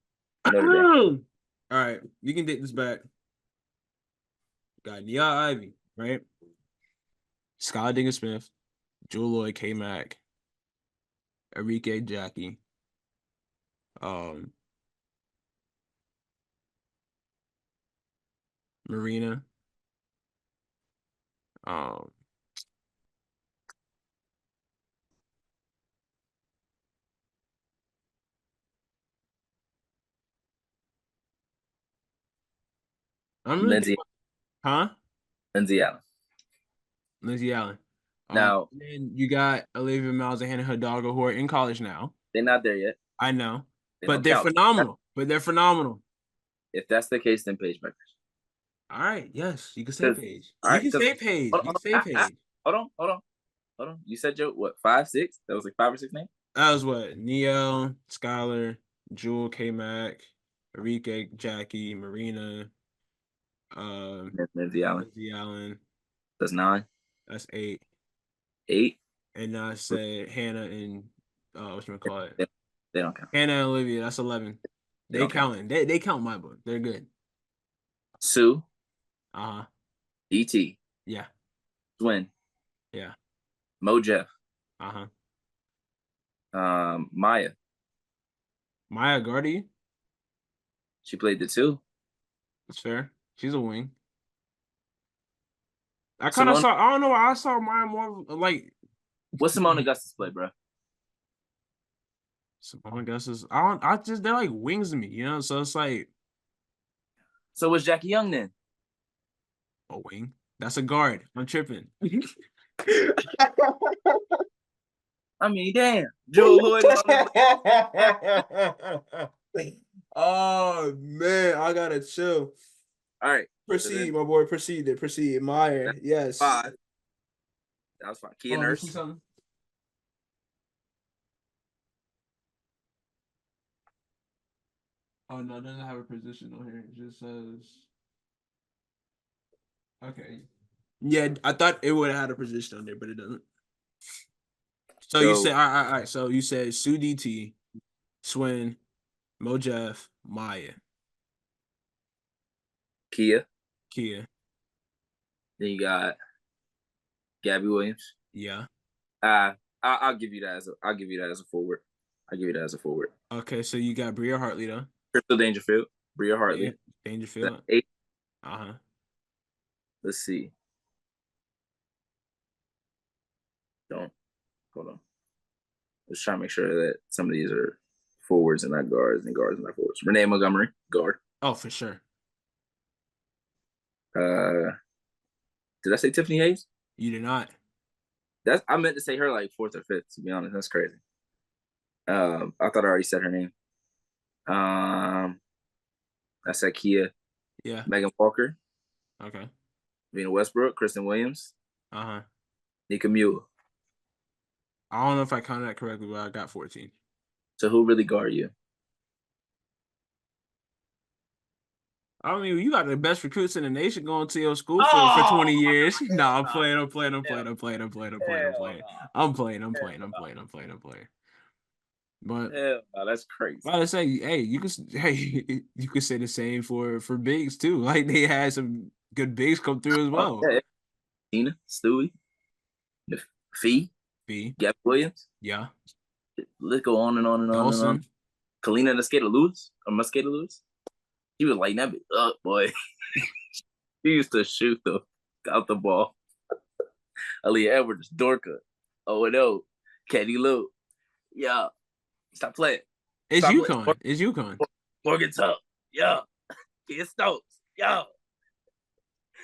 Notre Dame. All right, you can take this back. Got Nia Ivy, right? Skylar Diggins Smith, Jewel Lloyd, K Mac, Enrique Jackie, um, Marina, um, I'm really thinking Lindsay about, huh? Lindsay Allen. Lindsay Allen. Now And then you got Olivia Miles and Hannah Hidalgo who are in college now. they're not there yet. I know, They but don't they're count. phenomenal. But they're phenomenal. If that's the case, then Paige Beckers. All right, yes, you can say Because Paige. all You right, can because say Paige. You can say Paige. hold on. You said Joe what 5'6"? That was like 5 or 6 names. That was what? Neo, Skylar, Jewel, K Mac, Enrique, Jackie, Marina, Lindsay Allen. Lindsay Allen. That's 9. That's 8. 8. And I said Hannah and what's gonna call it? They, they don't count. Hannah and Olivia, that's 11. They They don't count. counting. They count my book. They're good. Sue, Uh-huh. DT, Yeah. Swin, Yeah. Mo Jeff, Uh-huh. Maya. Maya Gardy, She played the 2. that's fair. She's a wing. I kind of Simone, saw, I don't know, I saw Maya more like what's Simone Augustus play, bro? Samoan guesses. I don't. I just they're like wings to me, you know. So it's like So was Jackie Young then? a wing. That's a guard. I'm tripping. I mean, damn. Joe Hood and all them. Oh man, I gotta chill. All right. So Proceed, then my boy. Proceed. Proceed. Meyer. that's Yes. 5. That was 5. Kia Oh, you see Nurse. something? Oh no, it doesn't have a position on here. It just says okay. Yeah, I thought it would have had a position on there, but it doesn't. So you said So all right. So you said Sue DT, Swin, Mojef, Maya, Kia. Kia. Then you got Gabby Williams. Yeah. I'll give you that as a forward. I'll give you that as a forward. Okay, so you got Bria Hartley though. Crystal Dangerfield, Bria Yeah. Hartley. That's Dangerfield. 8. Uh-huh. Let's see. Don't hold on. Let's try to make sure that some of these are forwards and not guards, and guards and not forwards. Renee Montgomery, guard. Oh, for sure. Did I say Tiffany Hayes? You did not. I meant to say her like 4th or 5th. To be honest, that's crazy. I thought I already said her name. I said Kia, Yeah. Megan Walker, Okay. Vina Westbrook, Kristen Williams, Uh-huh. Nika Mule. I don't know if I counted that correctly, but I got 14. So who really guard you? I mean, you got the best recruits in the nation going to your school for 20 years. No, I'm playing. I'm playing. But Hell no, that's crazy. I say, hey, you could say the same for bigs too. Like they had some good bigs come through as well. Yeah. Tina, Stewie, Fee, B, Gabby Williams. yeah, Let's go on and on and on and on. Dawson, Kalina Mosqueda Lewis or Mosqueda Lewis. He was lighting that bitch up, boy. He used to shoot out the ball. Aaliyah Edwards, Dorka, O&O, Katie Lou. Yeah. Stop playing. it's Stop UConn. playing. It's UConn. Morgan Tuck. Yeah. Kid Stokes. Yeah.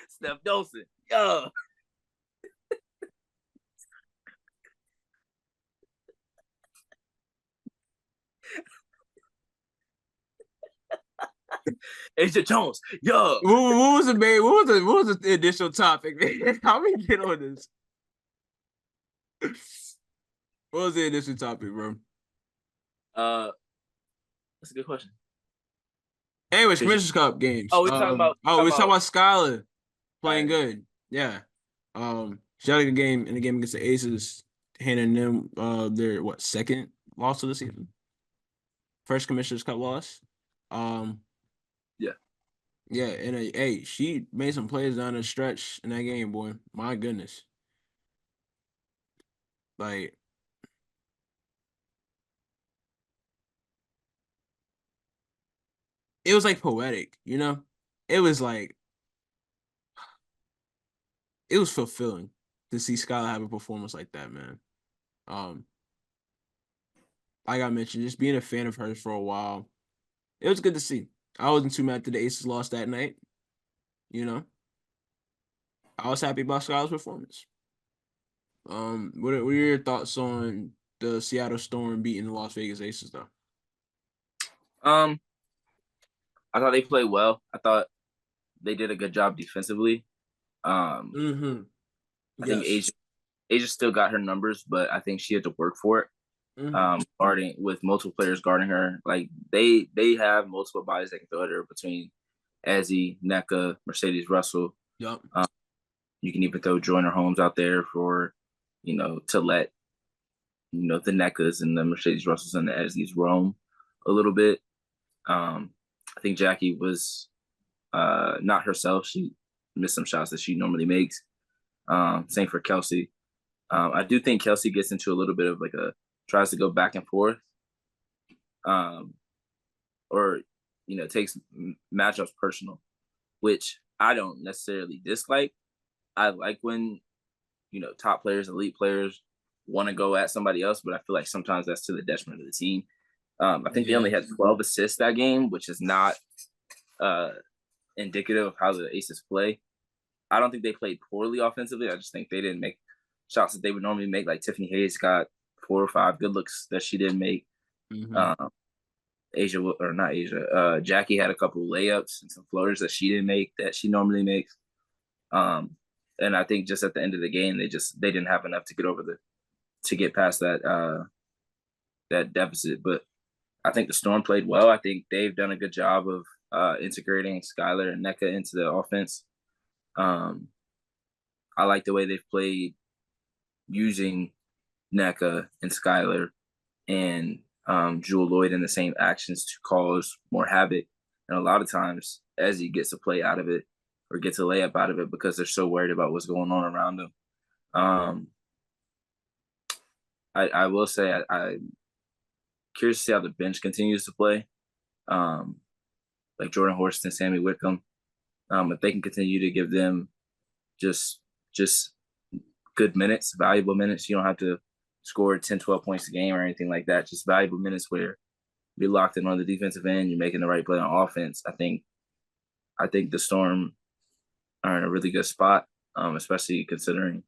Steph Dolson. Yeah. Asia Jones. Yeah. What was the main? What was the initial topic? Man? How we get on this? What was the initial topic, bro? That's a good question. Anyways, Commissioner's Cup games. Oh, we're talking about. We're talking about Skylar playing Right. good. Yeah. She had a good game in the game against the Aces, handing them their second loss of the season. First Commissioner's Cup loss. Yeah. Yeah, and hey, she made some plays down the stretch in that game, boy. My goodness. Like it was like poetic, you know? It was like it was fulfilling to see Skylar have a performance like that, man. Like I mentioned, just being a fan of hers for a while, it was good to see. I wasn't too mad that the Aces lost that night. You know, I was happy about Skylar's performance. What are your thoughts on the Seattle Storm beating the Las Vegas Aces, though? I thought they played well. I thought they did a good job defensively. Mm-hmm. I think Asia still got her numbers, but I think she had to work for it. Guarding with multiple players guarding her, like they have multiple bodies that can throw at her between Ezzy, NECA, Mercedes Russell. Yep. You can even throw Joyner Holmes out there for, to let, the NECAs and the Mercedes Russells and the Ezzy's roam a little bit. I think Jackie was not herself. She missed some shots that she normally makes. Same for Kelsey. I do think Kelsey gets into a little bit of tries to go back and forth, or takes matchups personal, which I don't necessarily dislike. I like when top players, elite players want to go at somebody else, but I feel like sometimes that's to the detriment of the team. I think they only Yeah. had 12 assists that game, which is not uh, indicative of how the Aces play. I don't think they played poorly offensively. I just think they didn't make shots that they would normally make. Like Tiffany Hayes got 4 or 5 good looks that she didn't make. Mm-hmm. Um, Asia or not Asia. Jackie had a couple layups and some floaters that she didn't make that she normally makes. And I think just at the end of the game, they didn't have enough to get over to get past that deficit. But I think the Storm played well. I think they've done a good job of integrating Skylar and NECA into the offense. I like the way they've played using NECA and Skylar and Jewel Lloyd in the same actions to cause more havoc. And a lot of times, Ezzy gets a play out of it or gets a layup out of it because they're so worried about what's going on around them. I will say I'm curious to see how the bench continues to play. Like Jordan Horston, Sammy Wickham. If they can continue to give them just good minutes, valuable minutes, you don't have to score 10, 12 points a game or anything like that. Just valuable minutes where you're locked in on the defensive end, you're making the right play on offense. I think the Storm are in a really good spot, especially considering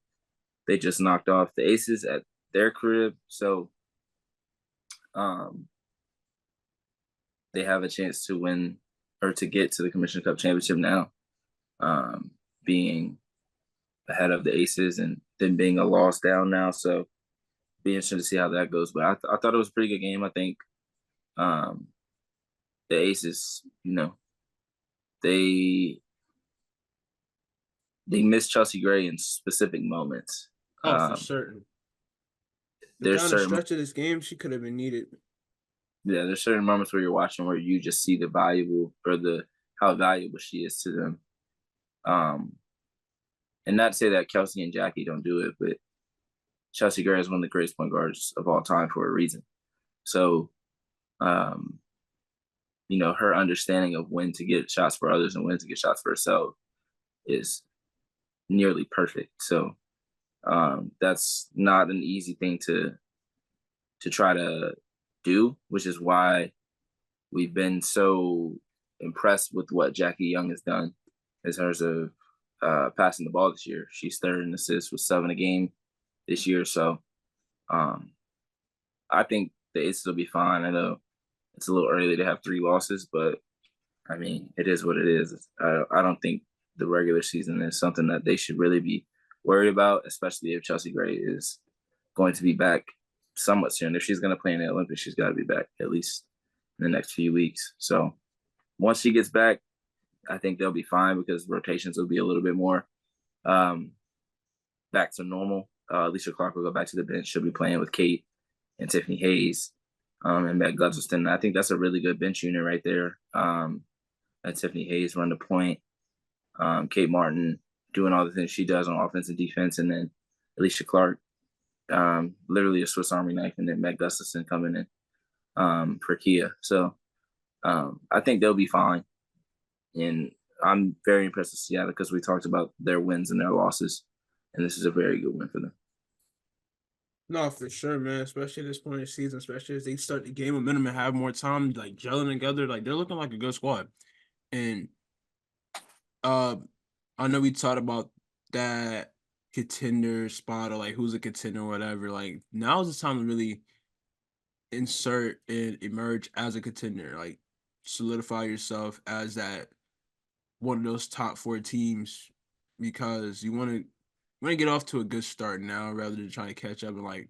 they just knocked off the Aces at their crib. So they have a chance to win or to get to the Commissioner Cup championship now, being ahead of the Aces and then being a loss down now. So be interesting to see how that goes. But I thought it was a pretty good game. I think the Aces, they miss Chelsea Gray in specific moments. Oh, for certain. But There's down the certain stretch of this game, she could have been needed. there's certain moments where you're watching where you just see the valuable or the how valuable she is to them. And not to say that Kelsey and Jackie don't do it, but Chelsea Gray is one of the greatest point guards of all time for a reason. So, her understanding of when to get shots for others and when to get shots for herself is nearly perfect. So, that's not an easy thing to try to do, which is why we've been so impressed with what Jackie Young has done as terms of passing the ball this year. She's third in assists with 7 a game this year. So I think the Aces will be fine. I know it's a little early to have 3 losses, but I mean, it is what it is. I don't think the regular season is something that they should really be worried about, especially if Chelsea Gray is going to be back somewhat soon. If she's going to play in the Olympics, she's got to be back at least in the next few weeks. So once she gets back, I think they'll be fine because rotations will be a little bit more back to normal. Alicia Clark will go back to the bench. She'll be playing with Kate and Tiffany Hayes and Meg Gutherson. I think that's a really good bench unit right there. And Tiffany Hayes run the point. Kate Martin doing all the things she does on offense and defense, and then Alicia Clark, literally a Swiss Army knife, and then Meg Gustafson coming in for Kia. So I think they'll be fine. And I'm very impressed with Seattle because we talked about their wins and their losses, and this is a very good win for them. No, for sure, man. Especially at this point in the season, especially as they start the game momentum and have more time, like gelling together, like they're looking like a good squad. And uh, I know we talked about that contender spot or like who's a contender or whatever. Like now is the time to really insert and emerge as a contender. Like solidify yourself as that one of those top 4 teams because you want to get off to a good start now rather than trying to catch up and like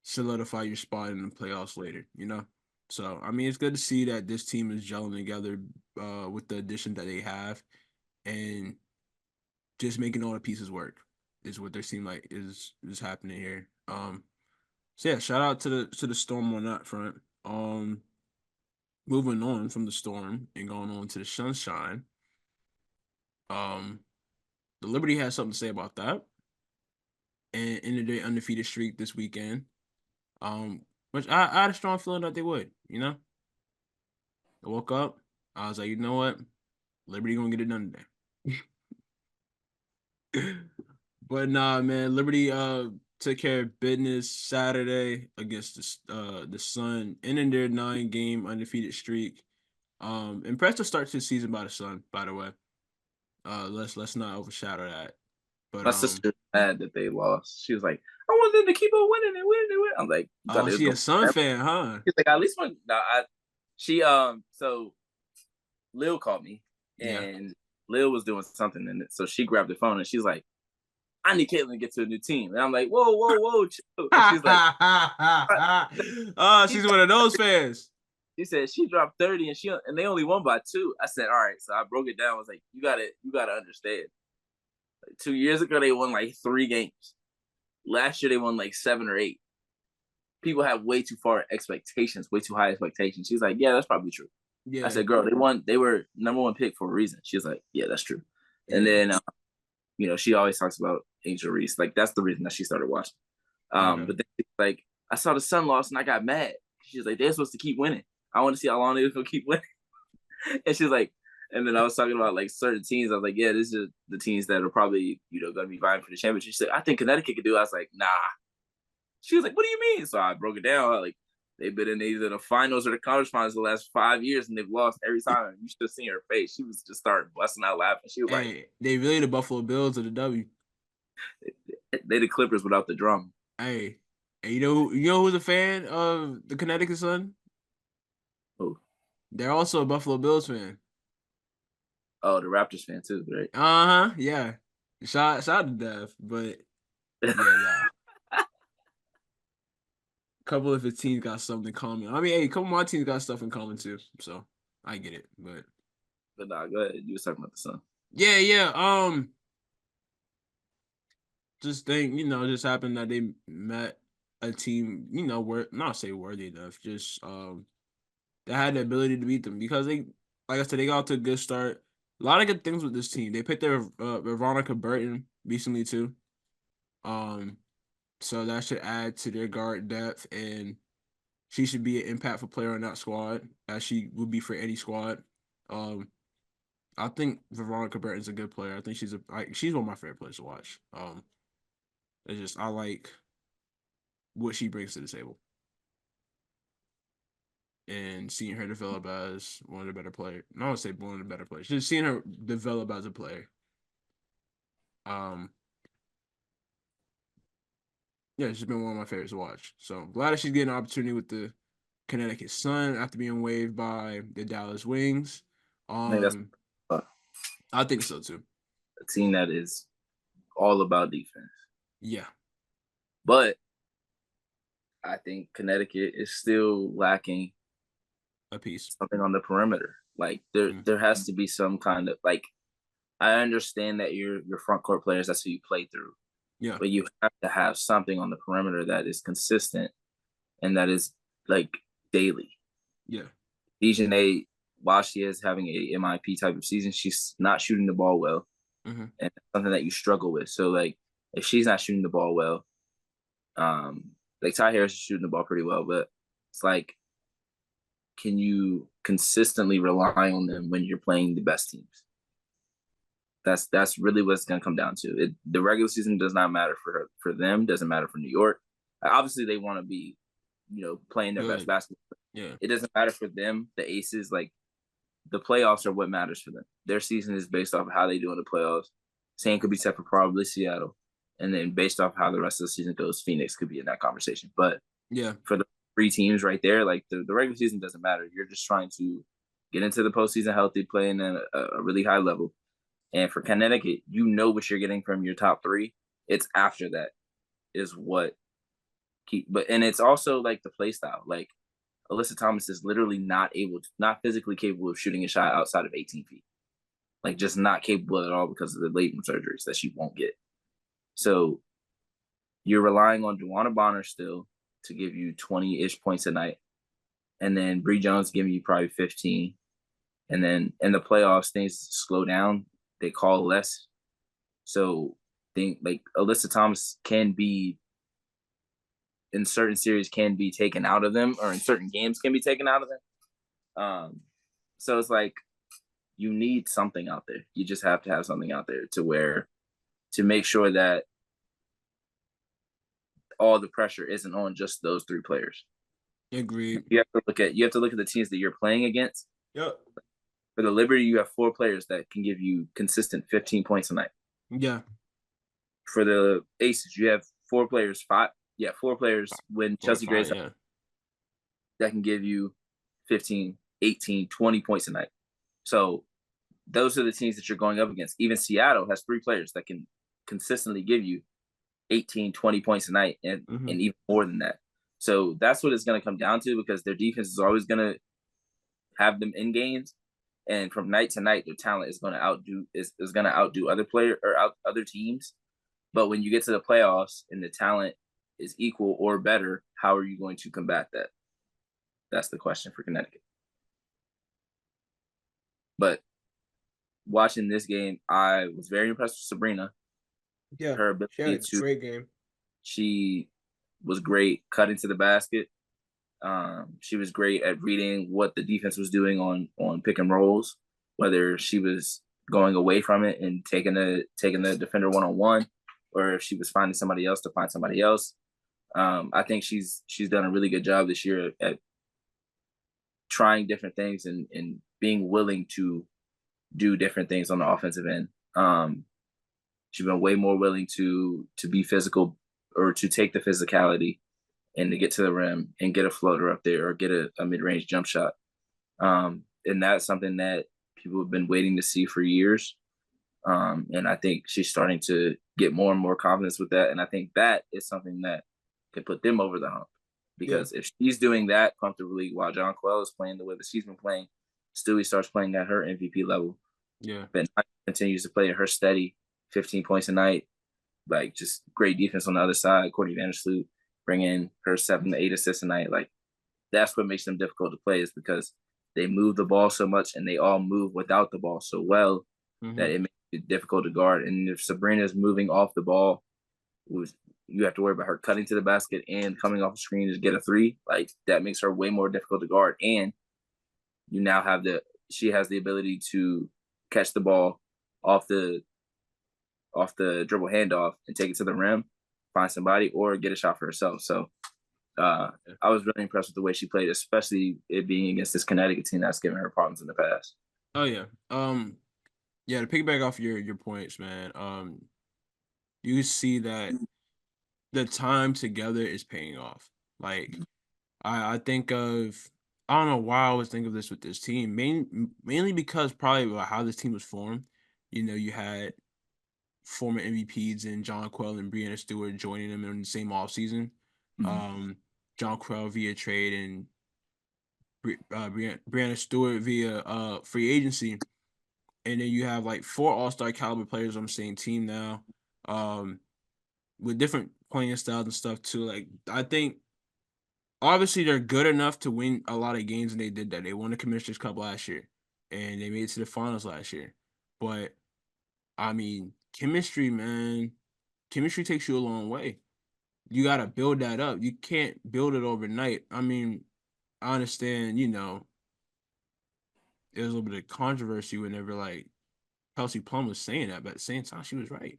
solidify your spot in the playoffs later, you know? So, I mean, it's good to see that this team is gelling together with the addition that they have and just making all the pieces work is what they seem like is happening here. So yeah, shout out to the Storm on that front. Moving on from the Storm and going on to the Sunshine. Um, the Liberty has something to say about that and ended their undefeated streak this weekend. Which I had a strong feeling that they would, you know? I woke up, I was like, you know what? Liberty gonna get it done today. But nah, man, Liberty took care of business Saturday against the Sun, ending their 9-game undefeated streak. Impressed to start to the season by the Sun, by the way. Let's not overshadow that. But My sister's mad that they lost. She was like, I want them to keep on winning and winning and winning. I'm like, you thought oh, they was she a going Sun to fan, huh? She's like, at least one. No, so Lil called me Yeah. and Lil was doing something in it. So she grabbed the phone and she's like, I need Caitlin to get to a new team. And I'm like, whoa, chill. And she's like, oh, she, she's one of those fans. she said she dropped 30 and they only won by 2. I said, all right. So I broke it down. I was like, you gotta understand. Like 2 years ago, they won like 3 games. Last year, they won like 7 or 8. People have way too high expectations. She's like, yeah, that's probably true. I Yeah. said, girl, they were number 1 pick for a reason. She's like, yeah, that's true. And Yeah. then, she always talks about Angel Reese. Like, that's the reason that she started watching. Okay. But then, like, I saw the Sun lost and I got mad. She's like, they're supposed to keep winning. I want to see how long they're going to keep winning. And she's like, and then I was talking about like certain teams. I was like, yeah, this is the teams that are probably, going to be vying for the championship. She said, I think Connecticut could do it. I was like, nah. She was like, what do you mean? So I broke it down. Like, they've been in either the finals or the conference finals the last 5 years, and they've lost every time. You should have seen her face. She was just starting busting out laughing. She was like, Hey, they really the Buffalo Bills of the W. they the Clippers without the drama. Hey, you know who's a fan of the Connecticut Sun? Oh, They're also a Buffalo Bills fan. oh, the Raptors fan too, right? Yeah. Shout out to Dev, but yeah, nah. Couple of his teams got something in common. I mean, hey, a couple of my teams got stuff in common too, so I get it. But nah, go ahead. You was talking about the Sun. yeah. Just just happened that they met a team, where not say worthy enough, just that had the ability to beat them because they, like I said, they got off to a good start. A lot of good things with this team. They picked their Veronica Burton recently too. So that should add to their guard depth, and she should be an impactful player on that squad, as she would be for any squad. Um, I think Veronica Burton's a good player. I think she's one of my favorite players to watch. It's just I like what she brings to the table, and seeing her develop as one of the better players. I don't say one of the better players. Just seeing her develop as a player. Um, yeah, she's been one of my favorites to watch. So I'm glad that she's getting an opportunity with the Connecticut Sun after being waived by the Dallas Wings. I think that's I think so too. a team that is all about defense. Yeah. But I think Connecticut is still lacking A piece. something on the perimeter. Like there has to be some kind of like, I understand that your front court players, that's who you play through. Yeah. But you have to have something on the perimeter that is consistent and that is like daily. Yeah. Dejanay, while she is having a MIP type of season, she's not shooting the ball well. Mm-hmm. And something that you struggle with. So like if she's not shooting the ball well, like Ty Harris is shooting the ball pretty well, but it's like, can you consistently rely on them when you're playing the best teams? That's really what it's gonna come down to. The regular season does not matter for them, doesn't matter for New York. Obviously, they want to be, playing their best basketball. Yeah. It doesn't matter for them, the Aces. Like the playoffs are what matters for them. Their season is based off of how they do in the playoffs. Same could be said for probably Seattle, and then based off how the rest of the season goes, Phoenix could be in that conversation. But yeah, for the 3 teams right there, like the regular season doesn't matter. You're just trying to get into the postseason healthy, playing at a really high level. And for Connecticut, what you're getting from your top 3. It's after that is what and it's also like the play style. Like Alyssa Thomas is literally not physically capable of shooting a shot outside of 18 feet. Like just not capable at all because of the labrum surgeries that she won't get. So you're relying on Juwana Bonner still to give you 20-ish points a night. And then Bree Jones giving you probably 15. And then in the playoffs, things slow down. They call less. So think like Alyssa Thomas can be in certain series can be taken out of them, or in certain games can be taken out of them. So it's like you need something out there. You just have to have something out there to make sure that all the pressure isn't on just those 3 players. Agreed. You have to look at the teams that you're playing against. Yep. For the Liberty, you have 4 players that can give you consistent 15 points a night. Yeah. For the Aces, you have 4 players, 4 players when 4 or Chelsea 5, Gray's yeah. that can give you 15, 18, 20 points a night. So those are the teams that you're going up against. Even Seattle has 3 players that can consistently give you 18, 20 points a night and even more than that. So that's what it's going to come down to, because their defense is always going to have them in games. And from night to night, their talent is going to outdo other teams. But when you get to the playoffs and the talent is equal or better, how are you going to combat that? That's the question for Connecticut. But watching this game, I was very impressed with Sabrina. Yeah. Her She had a ability to great game. she was great cutting to the basket. She was great at reading what the defense was doing on pick and rolls, whether she was going away from it and taking the defender 1-on-1, or if she was finding somebody else to find somebody else. I think she's done a really good job this year at trying different things and being willing to do different things on the offensive end. She's been way more willing to be physical, or to take the physicality and to get to the rim and get a floater up there, or get a mid-range jump shot. And that's something that people have been waiting to see for years. And I think she's starting to get more and more confidence with that. And I think that is something that can put them over the hump. Yeah. Because if she's doing that comfortably while John Quell is playing the way that she's been playing, Stewie starts playing at her MVP level. Yeah. But continues to play at her steady 15 points a night, like just great defense on the other side. Courtney Vandersloot bringing her 7 to 8 assists a night. Like, that's what makes them difficult to play, is because they move the ball so much and they all move without the ball so well that it makes it difficult to guard. And if Sabrina's moving off the ball, you have to worry about her cutting to the basket and coming off the screen to get a 3. Like, that makes her way more difficult to guard. And you now have she has the ability to catch the ball off the dribble handoff and take it to the rim, find somebody, or get a shot for herself. So I was really impressed with the way she played, especially it being against this Connecticut team that's given her problems in the past. Oh yeah. Yeah, to piggyback off your points, man. You see that the time together is paying off. Like, I think of, I don't know why I always think of this with this team. Mainly because probably about how this team was formed. You know, you had former MVPs and John Quell and Breanna Stewart joining them in the same offseason. John Quell via trade, and Breanna Stewart via free agency. And then you have like 4 all-star caliber players on the same team now, with different playing styles and stuff too. Like, I think obviously they're good enough to win a lot of games, and they did that. They won the Commissioner's Cup last year, and they made it to the finals last year. But I mean, chemistry, man, chemistry takes you a long way. You got to build that up. You can't build it overnight. I mean, I understand, there's a little bit of controversy whenever like Kelsey Plum was saying that, but at the same time, she was right.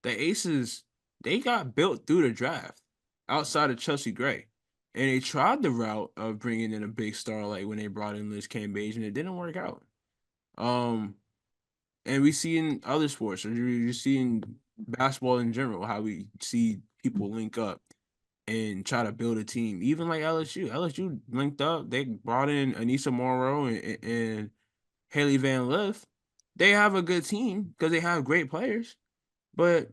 The Aces, they got built through the draft outside of Chelsea Gray. And they tried the route of bringing in a big star, like when they brought in Liz Cambage, and it didn't work out. And we see in other sports, or you see in basketball in general, how we see people link up and try to build a team. Even like LSU. LSU linked up. They brought in Anissa Monroe and Haley Van Lith. They have a good team because they have great players. But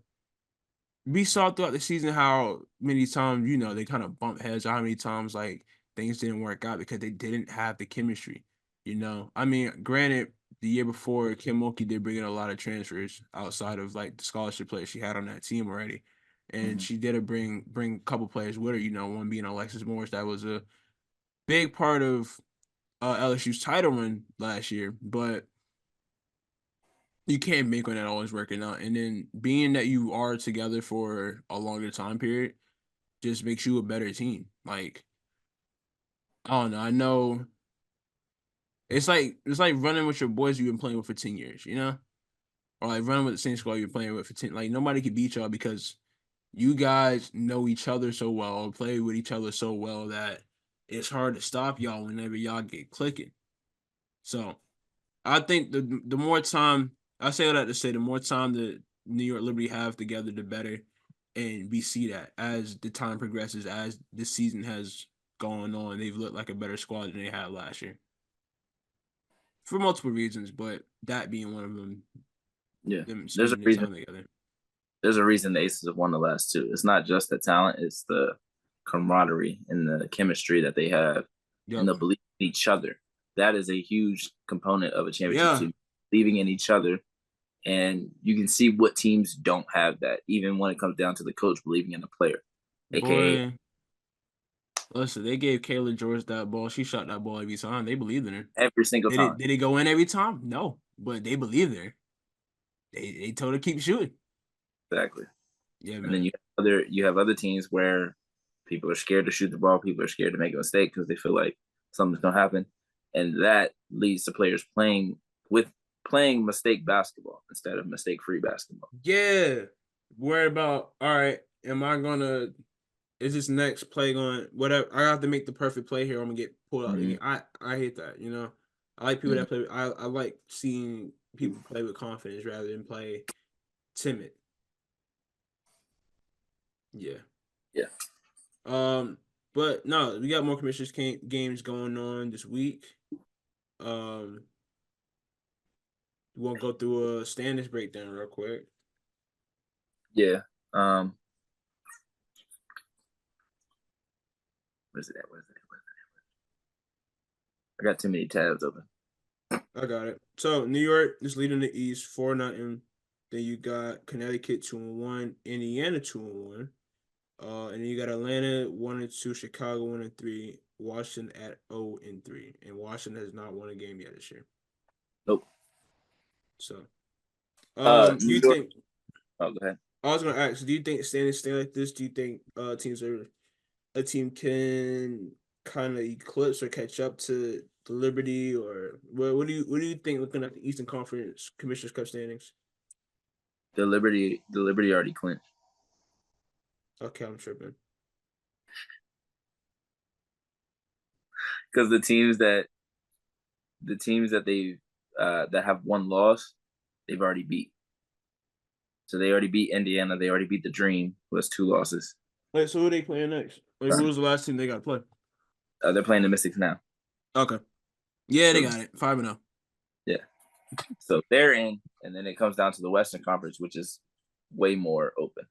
we saw throughout the season how many times, they kind of bump heads, or how many times like things didn't work out because they didn't have the chemistry. I mean, granted, the year before, Kim Mulkey did bring in a lot of transfers outside of like the scholarship players she had on that team already. And she did bring a couple players with her, one being Alexis Morris. That was a big part of LSU's title run last year. But you can't make when that always working out. And then being that you are together for a longer time period just makes you a better team. Like, I don't know. I know it's like running with your boys you've been playing with for 10 years, Or like running with the same squad you've been playing with for 10. Like, nobody can beat y'all because you guys know each other so well or play with each other so well that it's hard to stop y'all whenever y'all get clicking. So I think the more time I say that to say the more time that New York Liberty have together, the better. And we see that as the time progresses, as the season has gone on, they've looked like a better squad than they had last year. For multiple reasons, but that being one of them, Yeah, them there's a spending the reason. time together. There's a reason the Aces have won the last two. It's not just the talent; it's the camaraderie and the chemistry that they have, and Yep. the belief in each other. That is a huge component of a championship Yeah. team, believing in each other. And you can see what teams don't have that, even when it comes down to the coach believing in the player, aka Boy, listen, they gave Kayla George that ball. She shot that ball every time. They believed in her. every single time. Did it go in every time? No, but they believed in her. They told her keep shooting. Exactly. Yeah, And then man. you have other teams where people are scared to shoot the ball, people are scared to make a mistake because they feel like something's gonna happen, and that leads to players playing mistake basketball instead of mistake free basketball. Yeah. Worried about, all right, am I gonna is this next play going whatever I have to make the perfect play here, I'm gonna get pulled out of the Mm-hmm. game. I hate that, you know. I like people Mm-hmm. that play I like seeing people play with confidence rather than play timid. Yeah. Yeah, But no, we got more commissioners games going on this week. Um, we'll go through a standings breakdown real quick. yeah. Where's it at? I got too many tabs open. I got it. So New York is leading the East 4-0. Then you got Connecticut 2-1, Indiana 2-1. And then you got Atlanta 1-2, Chicago 1-3, Washington at 0-3, and Washington has not won a game yet this year. Nope. So, do New you York. think? Oh, go ahead. I was gonna ask. Do you think standings stay like this? Do you think teams are a team can kind of eclipse or catch up to the Liberty, or what do you think looking at the Eastern Conference Commissioners Cup standings? The Liberty already clinched Okay, I'm tripping. because the teams that they that have one loss, they've already beat. So they already beat Indiana. They already beat the Dream, who has two losses. Wait, so who are they playing next? Like, who was the last team they got to play? They're playing the Mystics now. Okay, yeah, they So got it 5-0. yeah, so they're in, and then it comes down to the Western Conference, which is way more open.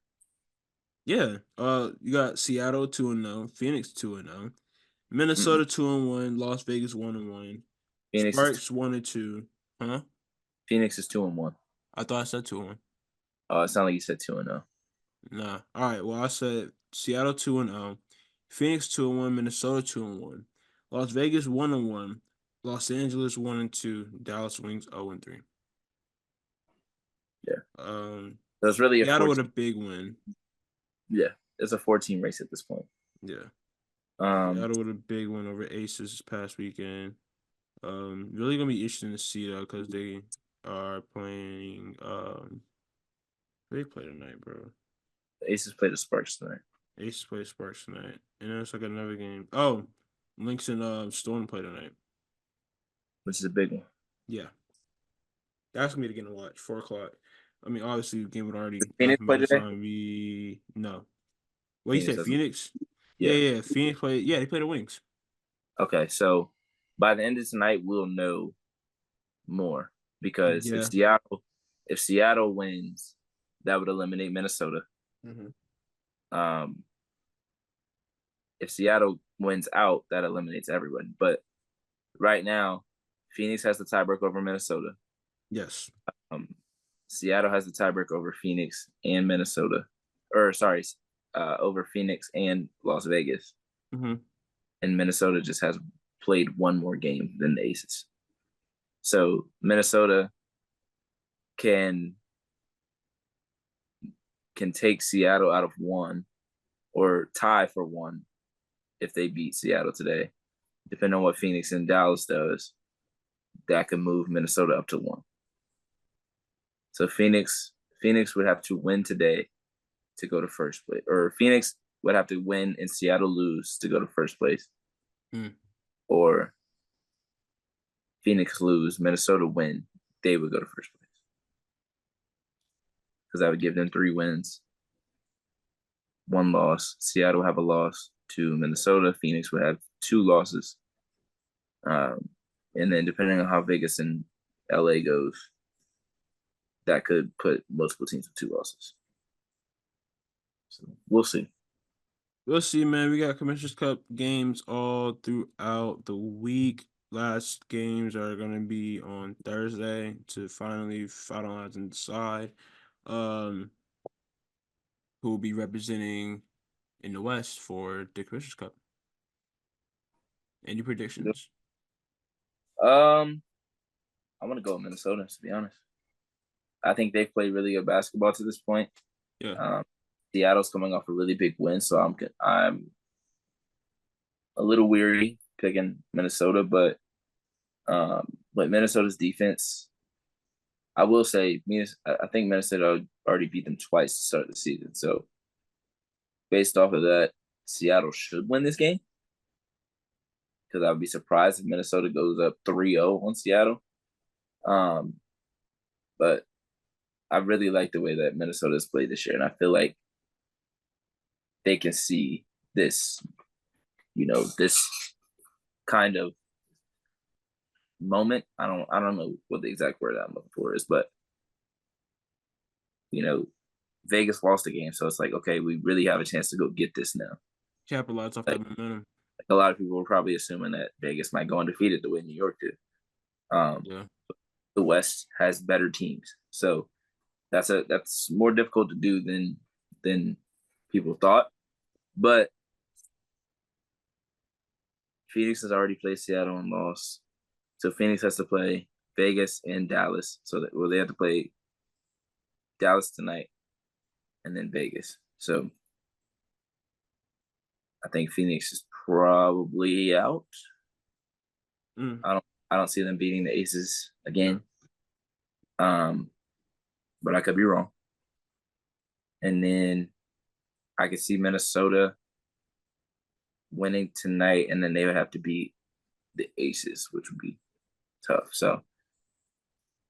Yeah, you got Seattle 2-0, Phoenix 2-0, Mm-mm. Minnesota 2-1, Las Vegas 1-1, Phoenix is Sparks 1-2. Huh? Phoenix is 2-1. I thought I said 2-1. Oh, it sounded like you said 2-0. Nah. All right. Well, I said Seattle 2-0, Phoenix 2-1, Minnesota 2-1, Las Vegas 1-1, Los Angeles 1-2, Dallas Wings 0-3. Yeah, Um, so it's really a Seattle with 14. a big win. Yeah, it's a 14 race at this point. Yeah, Um, Seattle with a big win over Aces this past weekend. Really gonna be interesting to see though because they are playing. They play tonight, bro. the Aces play the Sparks tonight, Aces play Sparks tonight, and then it's like another game. Oh, Lynx and Storm play tonight. which is a big one. Yeah, that's gonna be the game to watch. 4 o'clock. I mean, obviously, the game would already Does Phoenix happen by play the today? time we no. What you Phoenix said? doesn't. Phoenix? Yeah, Yeah. yeah. Phoenix play. Yeah, they play the Wings. Okay, so by the end of tonight, we'll know more because Yeah. if Seattle wins, that would eliminate Minnesota. Mm-hmm. Um, if Seattle wins out, that eliminates everyone. But right now, Phoenix has the tiebreak over Minnesota. Yes. Um, Seattle has the tiebreak over Phoenix and Minnesota, or sorry, over Phoenix and Las Vegas. Mm-hmm. And Minnesota just has played one more game than the Aces. So Minnesota can take Seattle out of one or tie for one if they beat Seattle today. Depending on what Phoenix and Dallas does, that could move Minnesota up to one. So Phoenix would have to win today to go to first place, or Phoenix would have to win and Seattle lose to go to first place, Mm. or Phoenix lose, Minnesota win, they would go to first place because that would give them 3 wins, 1 loss. Seattle would have a loss to Minnesota. Phoenix would have 2 losses. And then depending on how Vegas and LA goes, that could put multiple teams with 2 losses. So we'll see. We'll see, man. We got Commissioner's Cup games all throughout the week. Last games are going to be on Thursday to finally finalize and decide who will be representing in the West for the Commissioner's Cup. Any predictions? I'm gonna go with Minnesota, to be honest. I think they've played really good basketball to this point. Yeah. Seattle's coming off a really big win, so I'm a little weary picking Minnesota, but Minnesota's defense, I will say, I think Minnesota already beat them twice to start the season. So based off of that, Seattle should win this game, because I would be surprised if Minnesota goes up 3-0 on Seattle. But I really like the way that Minnesota has played this year, and I feel like they can see this, this kind of moment. I don't know what the exact word I'm looking for is, but Vegas lost the game, so it's like, okay, we really have a chance to go get this now. Capitalize off that momentum. A lot of people were probably assuming that Vegas might go undefeated the way New York did. Yeah. The West has better teams, so that's more difficult to do than people thought. But Phoenix has already played Seattle and lost, so Phoenix has to play Vegas and Dallas. So they have to play Dallas tonight and then Vegas. So I think Phoenix is probably out. Mm. I don't see them beating the Aces again. But I could be wrong. And then I could see Minnesota winning tonight, and then they would have to beat the Aces, which would be tough. So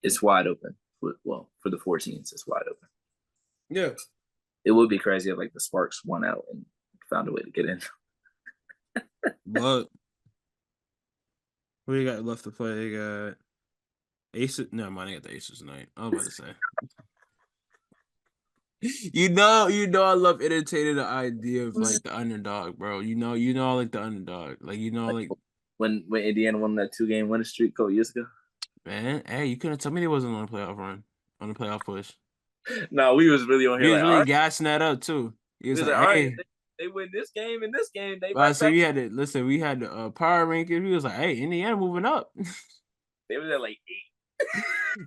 it's wide open. Well, for the 4 teams, it's wide open. Yeah. It would be crazy if the Sparks won out and found a way to get in. But what do you got left to play? They got Aces. No, mine got the Aces tonight. I was about to say. You know, I love entertaining the idea of the underdog, bro. I like the underdog. When Indiana won that 2-game winning streak a couple years ago. Man, hey, you couldn't tell me they wasn't on a playoff run, on a playoff push. No, we was really on here We was really all right. gassing that up too. He was We was like, all right, hey, they win this game and this game, they I right said back. we had to listen. We had the power rankings. We was like, hey, Indiana moving up. They was at 8.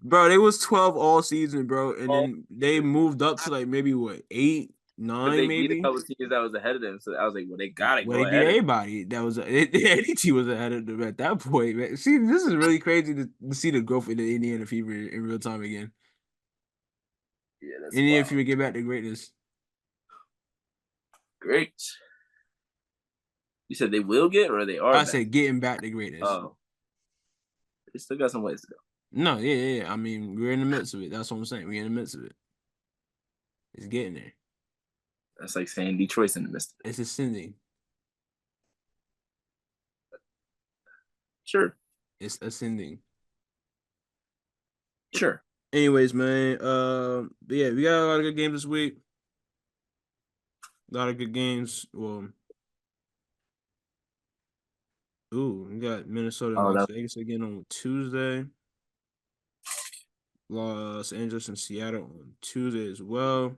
Bro, they was 12 all season, bro, and then they moved up to maybe what 8, 9, they beat a maybe. couple teams that was ahead of them. So I was like, well, they gotta Well, go they beat ahead of them. everybody. That was any team was ahead of them at that point, man. See, this is really crazy to see the growth in the Indiana Fever in real time again. Yeah, that's Indiana wild. Fever get back to greatness. Great. You said they will get, or they are I back? said getting back to greatness. Oh, they still got some ways to go. No, yeah. I mean, we're in the midst of it. That's what I'm saying. We're in the midst of it. It's getting there. That's like saying Detroit's in the midst of it. It's ascending. Sure. It's ascending. Sure. Anyways, man. But yeah, we got a lot of good games this week. A lot of good games. Well, we got Minnesota and Las Vegas again on Tuesday. Los Angeles and Seattle on Tuesday as well.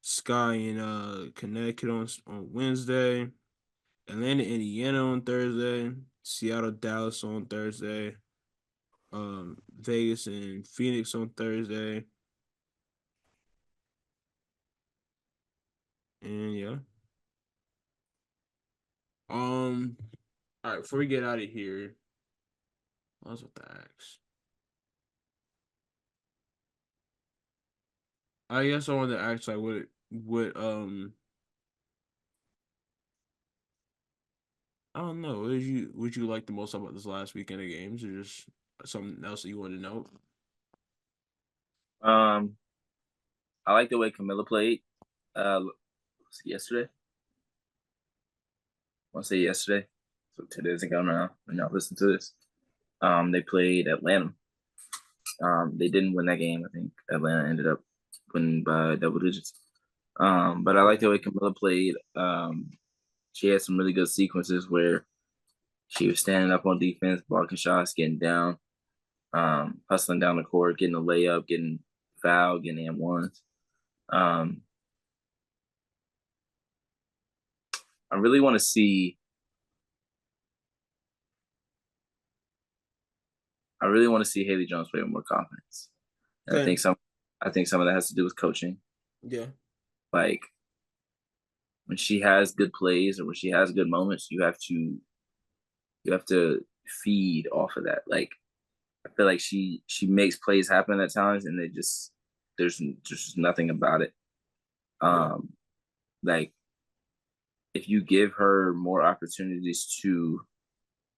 Sky in Connecticut on Wednesday. Atlanta, Indiana on Thursday. Seattle, Dallas on Thursday. Vegas and Phoenix on Thursday. And yeah. All right, before we get out of here, I was about to ask. I guess I wanted to ask what what I don't know. What you like the most about this last weekend of games, or just something else that you want to know? Um, I like the way Camilla played. Was it yesterday? I want to say yesterday. So 2 days ago now. When y'all listen to this, they played Atlanta. They didn't win that game. I think Atlanta ended up winning by double digits. But I like Yeah. the way Camilla played. She had some really good sequences where she was standing up on defense, blocking shots, getting down, hustling down the court, getting a layup, getting fouled, getting and ones. Um, I really want to see. I really want to see Haley Jones play with more confidence. And Same. I think some of that has to do with coaching. Yeah. Like when she has good plays or when she has good moments, you have to feed off of that. Like I feel like she makes plays happen at times, and they just there's just nothing about it. Yeah. Um, like if you give her more opportunities to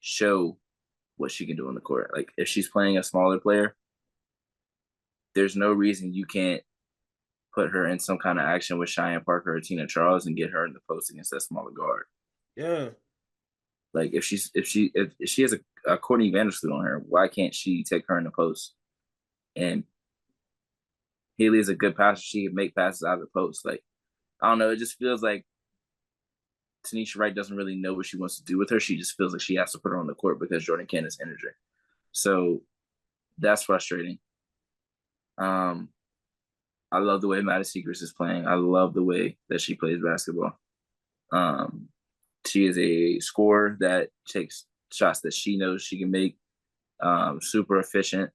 show what she can do on the court, like if she's playing a smaller player, there's no reason you can't put her in some kind of action with Cheyenne Parker or Tina Charles and get her in the post against that smaller guard. Yeah. Like if she has a Courtney Vandersloot on her, why can't she take her in the post? And Haley is a good passer. She can make passes out of the post. Like I don't know, it just feels like Tanisha Wright doesn't really know what she wants to do with her. She just feels like she has to put her on the court because Jordan Candace injured her. So that's frustrating. Um, I love the way Maddie Secrets is playing. I love the way that she plays basketball. Um, she is a scorer that takes shots that she knows she can make. Super efficient.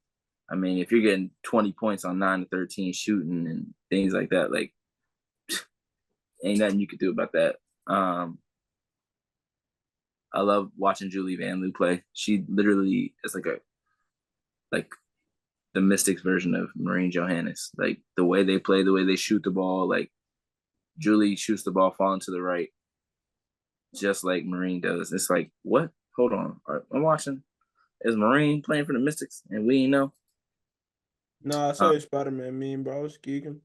I mean, if you're getting 20 points on 9 to 13 shooting and things like that, like ain't nothing you could do about that. I love watching Julie Van Loo play. She literally is like the Mystics version of Marine Johannes. Like the way they play, the way they shoot the ball. Like Julie shoots the ball falling to the right, just like Marine does. It's like what? Hold on, I'm watching. Is Marine playing for the Mystics and we ain't know? No, I Uh, saw you Spider Man meme, bro. I was geeking.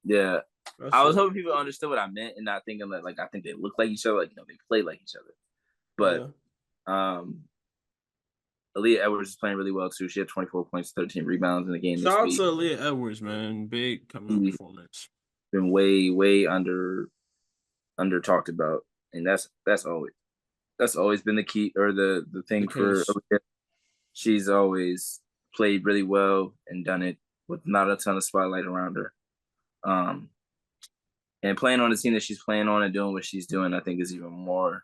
yeah, That's I was it. hoping people understood what I meant and not thinking that like I think they look like each other, like they play like each other. Yeah. But um, Aaliyah Edwards is playing really well too. She had 24 points, 13 rebounds in the game this Shout out week. to Leah Edwards, man. Big coming up She's performance. been way under talked about, and that's always been the key or the The thing for case. Aaliyah. She's always played really well and done it with not a ton of spotlight around her. Um, and playing on the team that she's playing on and doing what she's doing, I think is even more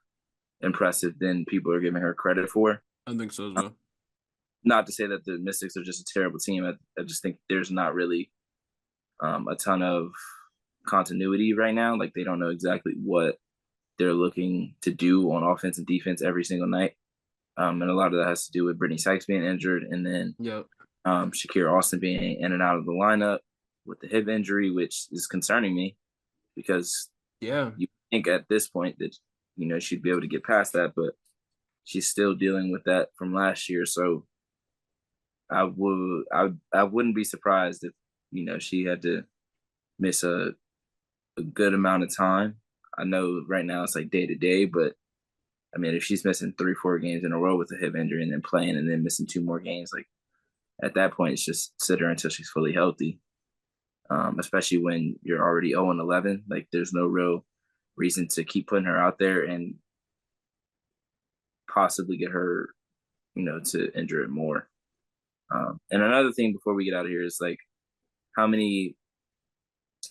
impressive than people are giving her credit for. I think so as well. Not to say that the Mystics are just a terrible team. I just think there's not really a ton of continuity right now. Like they don't know exactly what they're looking to do on offense and defense every single night. And a lot of that has to do with Brittany Sykes being injured and then Yep. Shakira Austin being in and out of the lineup with the hip injury, which is concerning me because Yeah. you think at this point that, she'd be able to get past that, but she's still dealing with that from last year. So I wouldn't be surprised if, she had to miss a good amount of time. I know right now it's like day to day, but I mean, if she's missing 3, 4 games in a row with a hip injury and then playing and then missing 2 more games, like at that point, it's just sit her until she's fully healthy. Especially when you're already 0-11, like there's no real reason to keep putting her out there and possibly get her, to injure it more. And another thing before we get out of here is like how many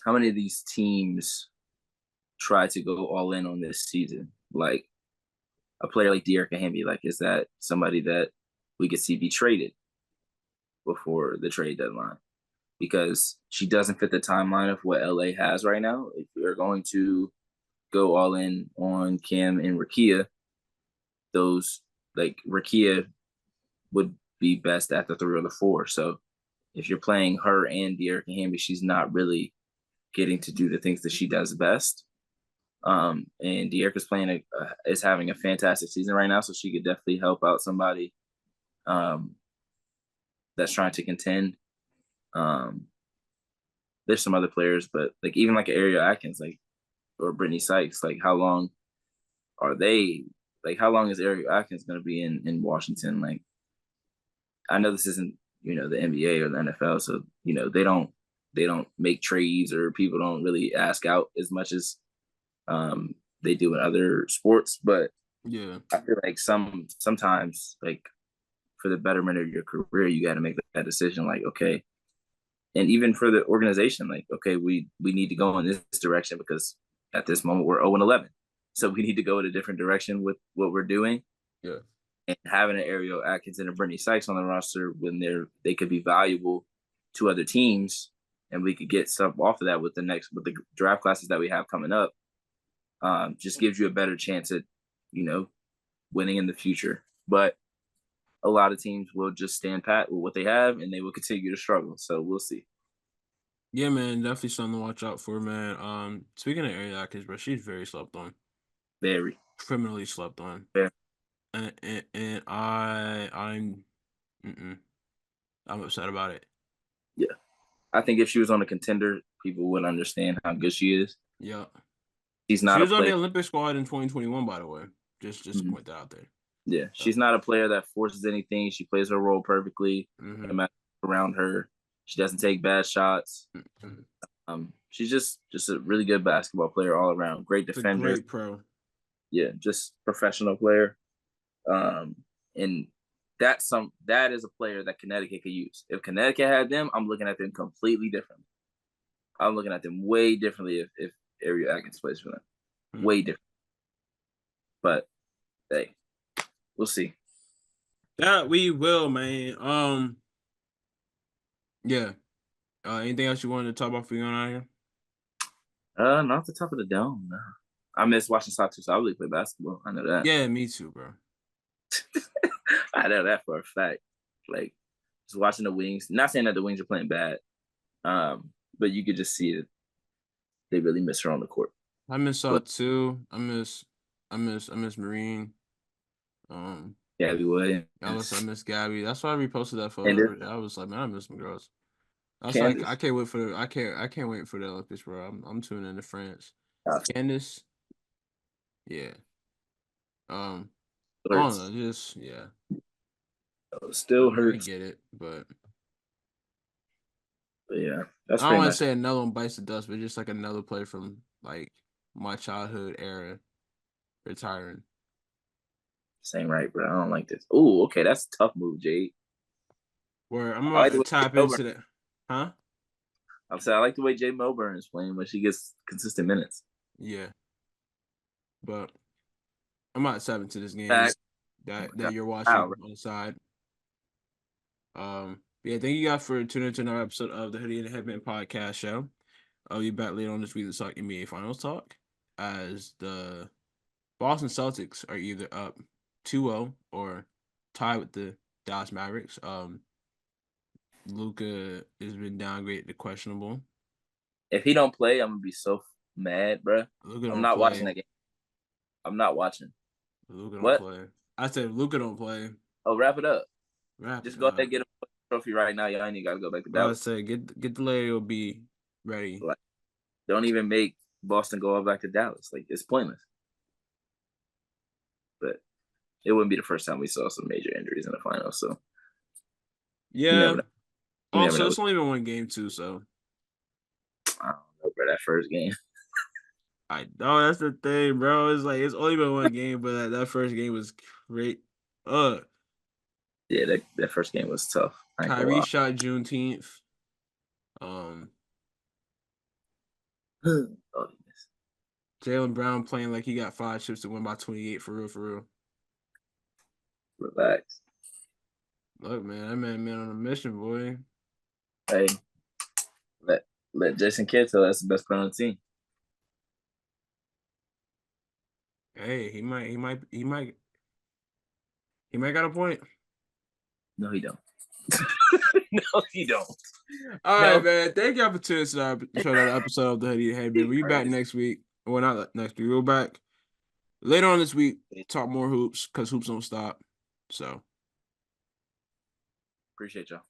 how many of these teams try to go all in on this season? Like a player like De'Erica Hamby, like is that somebody that we could see be traded before the trade deadline? Because she doesn't fit the timeline of what LA has right now. If you're going to go all in on Cam and Rakia, those like Rakia would be best at the 3 or the 4. So if you're playing her and De'Erica Hamby, she's not really getting to do the things that she does best. And De'Erica's is having a fantastic season right now, so she could definitely help out somebody um, that's trying to contend. Um, there's some other players, but like even like Ariel Atkins, like or Brittany Sykes, like how long are they? Like how long is Ariel Atkins going to be in Washington? Like I know this isn't the NBA or the NFL, so they don't make trades or people don't really ask out as much as they do in other sports. But Yeah. I feel like sometimes like for the betterment of your career, you got to make that decision. Like okay, and even for the organization, like okay, we need to go in this direction because at this moment we're 0-11, so we need to go in a different direction with what we're doing. Yeah. And having an Ariel Atkins and a Brittany Sykes on the roster when they could be valuable to other teams, and we could get stuff off of that with the draft classes that we have coming up. Just gives you a better chance at winning in the future. But a lot of teams will just stand pat with what they have, and they will continue to struggle. So we'll see. Yeah, man, definitely something to watch out for, man. Speaking of Ariel Atkins, bro, she's very slept on, Very, criminally slept on, very. and mm-mm, I'm upset about it. Yeah. I think if she was on a contender, people would understand how good she is. Yeah, She's she not a was on the player. Olympic squad in 2021, by the way. Just to Mhm. point that out there. Yeah, she's not a player that forces anything. She plays her role perfectly. Mm-hmm. No matter around her, she doesn't take bad shots. Mm-hmm. She's just a really good basketball player all around. Great It's a defender. great pro. Yeah, just professional player. Um, and that is a player that Connecticut could use. If Connecticut had them, I'm looking at them completely differently. I'm looking at them way differently if Ariel Atkins plays for them. Mm-hmm. Way different. But hey, we'll see. That we will, man. Yeah. Anything else you wanted to talk about for you on out here? Not the top of the dome. No. I miss watching Satu Sabali play basketball. I know that. Yeah, me too, bro. I know that for a fact. Like just watching the Wings. Not saying that the Wings are playing bad, but you could just see that they really miss her on the court. I miss But too. I miss Marine. Gabby Williams, I miss Gabby. That's why I reposted that Candace, photo. I was like, man, I miss my girls. That's like I Candace. can't wait for I can't wait for the Olympics, bro. I'm tuning into France. Uh, Candace, yeah. I don't hurts. know, just yeah. Still I hurts. get it, but But yeah, that's I don't pretty want to much say another one bites the dust, but just like another player from like my childhood era retiring. saying right, bro. I don't like this. Oh, okay, that's a tough move, Jade. Where I'm I about like to the way tap Melbourne. into that, huh? I'm saying I like the way Jay Melbourne is playing when she gets consistent minutes. Yeah, but I'm about to tap into this game Back, that you're wow, watching on the side. Yeah, thank you guys for tuning into another episode of the Hoodie and the Headband podcast show. I'll be back later on this week to talk NBA Finals talk, as the Boston Celtics are either up 2-0 or tied with the Dallas Mavericks. Luka has been downgraded to questionable. if he don't play, I'm gonna be so mad, bro. Luka I'm don't not watching play. that game. I'm not watching. Luka don't What? play. I said Luka don't play. Oh, wrap it up. Wrap Just it go ahead and up. get a trophy right now. Y'all ain't gotta go back to I Dallas. say get the Lady will be ready. Like, don't even make Boston go all back to Dallas. Like, it's pointless. But it wouldn't be the first time we saw some major injuries in the finals. So you never Yeah. know. You never Also, know. it's only been one game too, so I don't know, bro. That first game. I know that's the thing, bro. It's like it's only been one game, but that first game was great. Yeah, that first game was tough. I ain't gonna Kyrie lie. shot Juneteenth. Um, Oh, goodness. Jalen Brown playing like he got 5 chips to win by 28 for real, for real. Relax. Look, man, that man on a mission, boy. Hey, let Jason Kidd tell that's the best player on the team. Hey, he might got a point. No, he don't. No, he don't. All right, No. man. Thank y'all for tuning to another episode of the Hoodie Headband. We'll be back next week. Well, not next week. We'll be back later on this week. Talk more hoops because hoops don't stop. So. Appreciate y'all.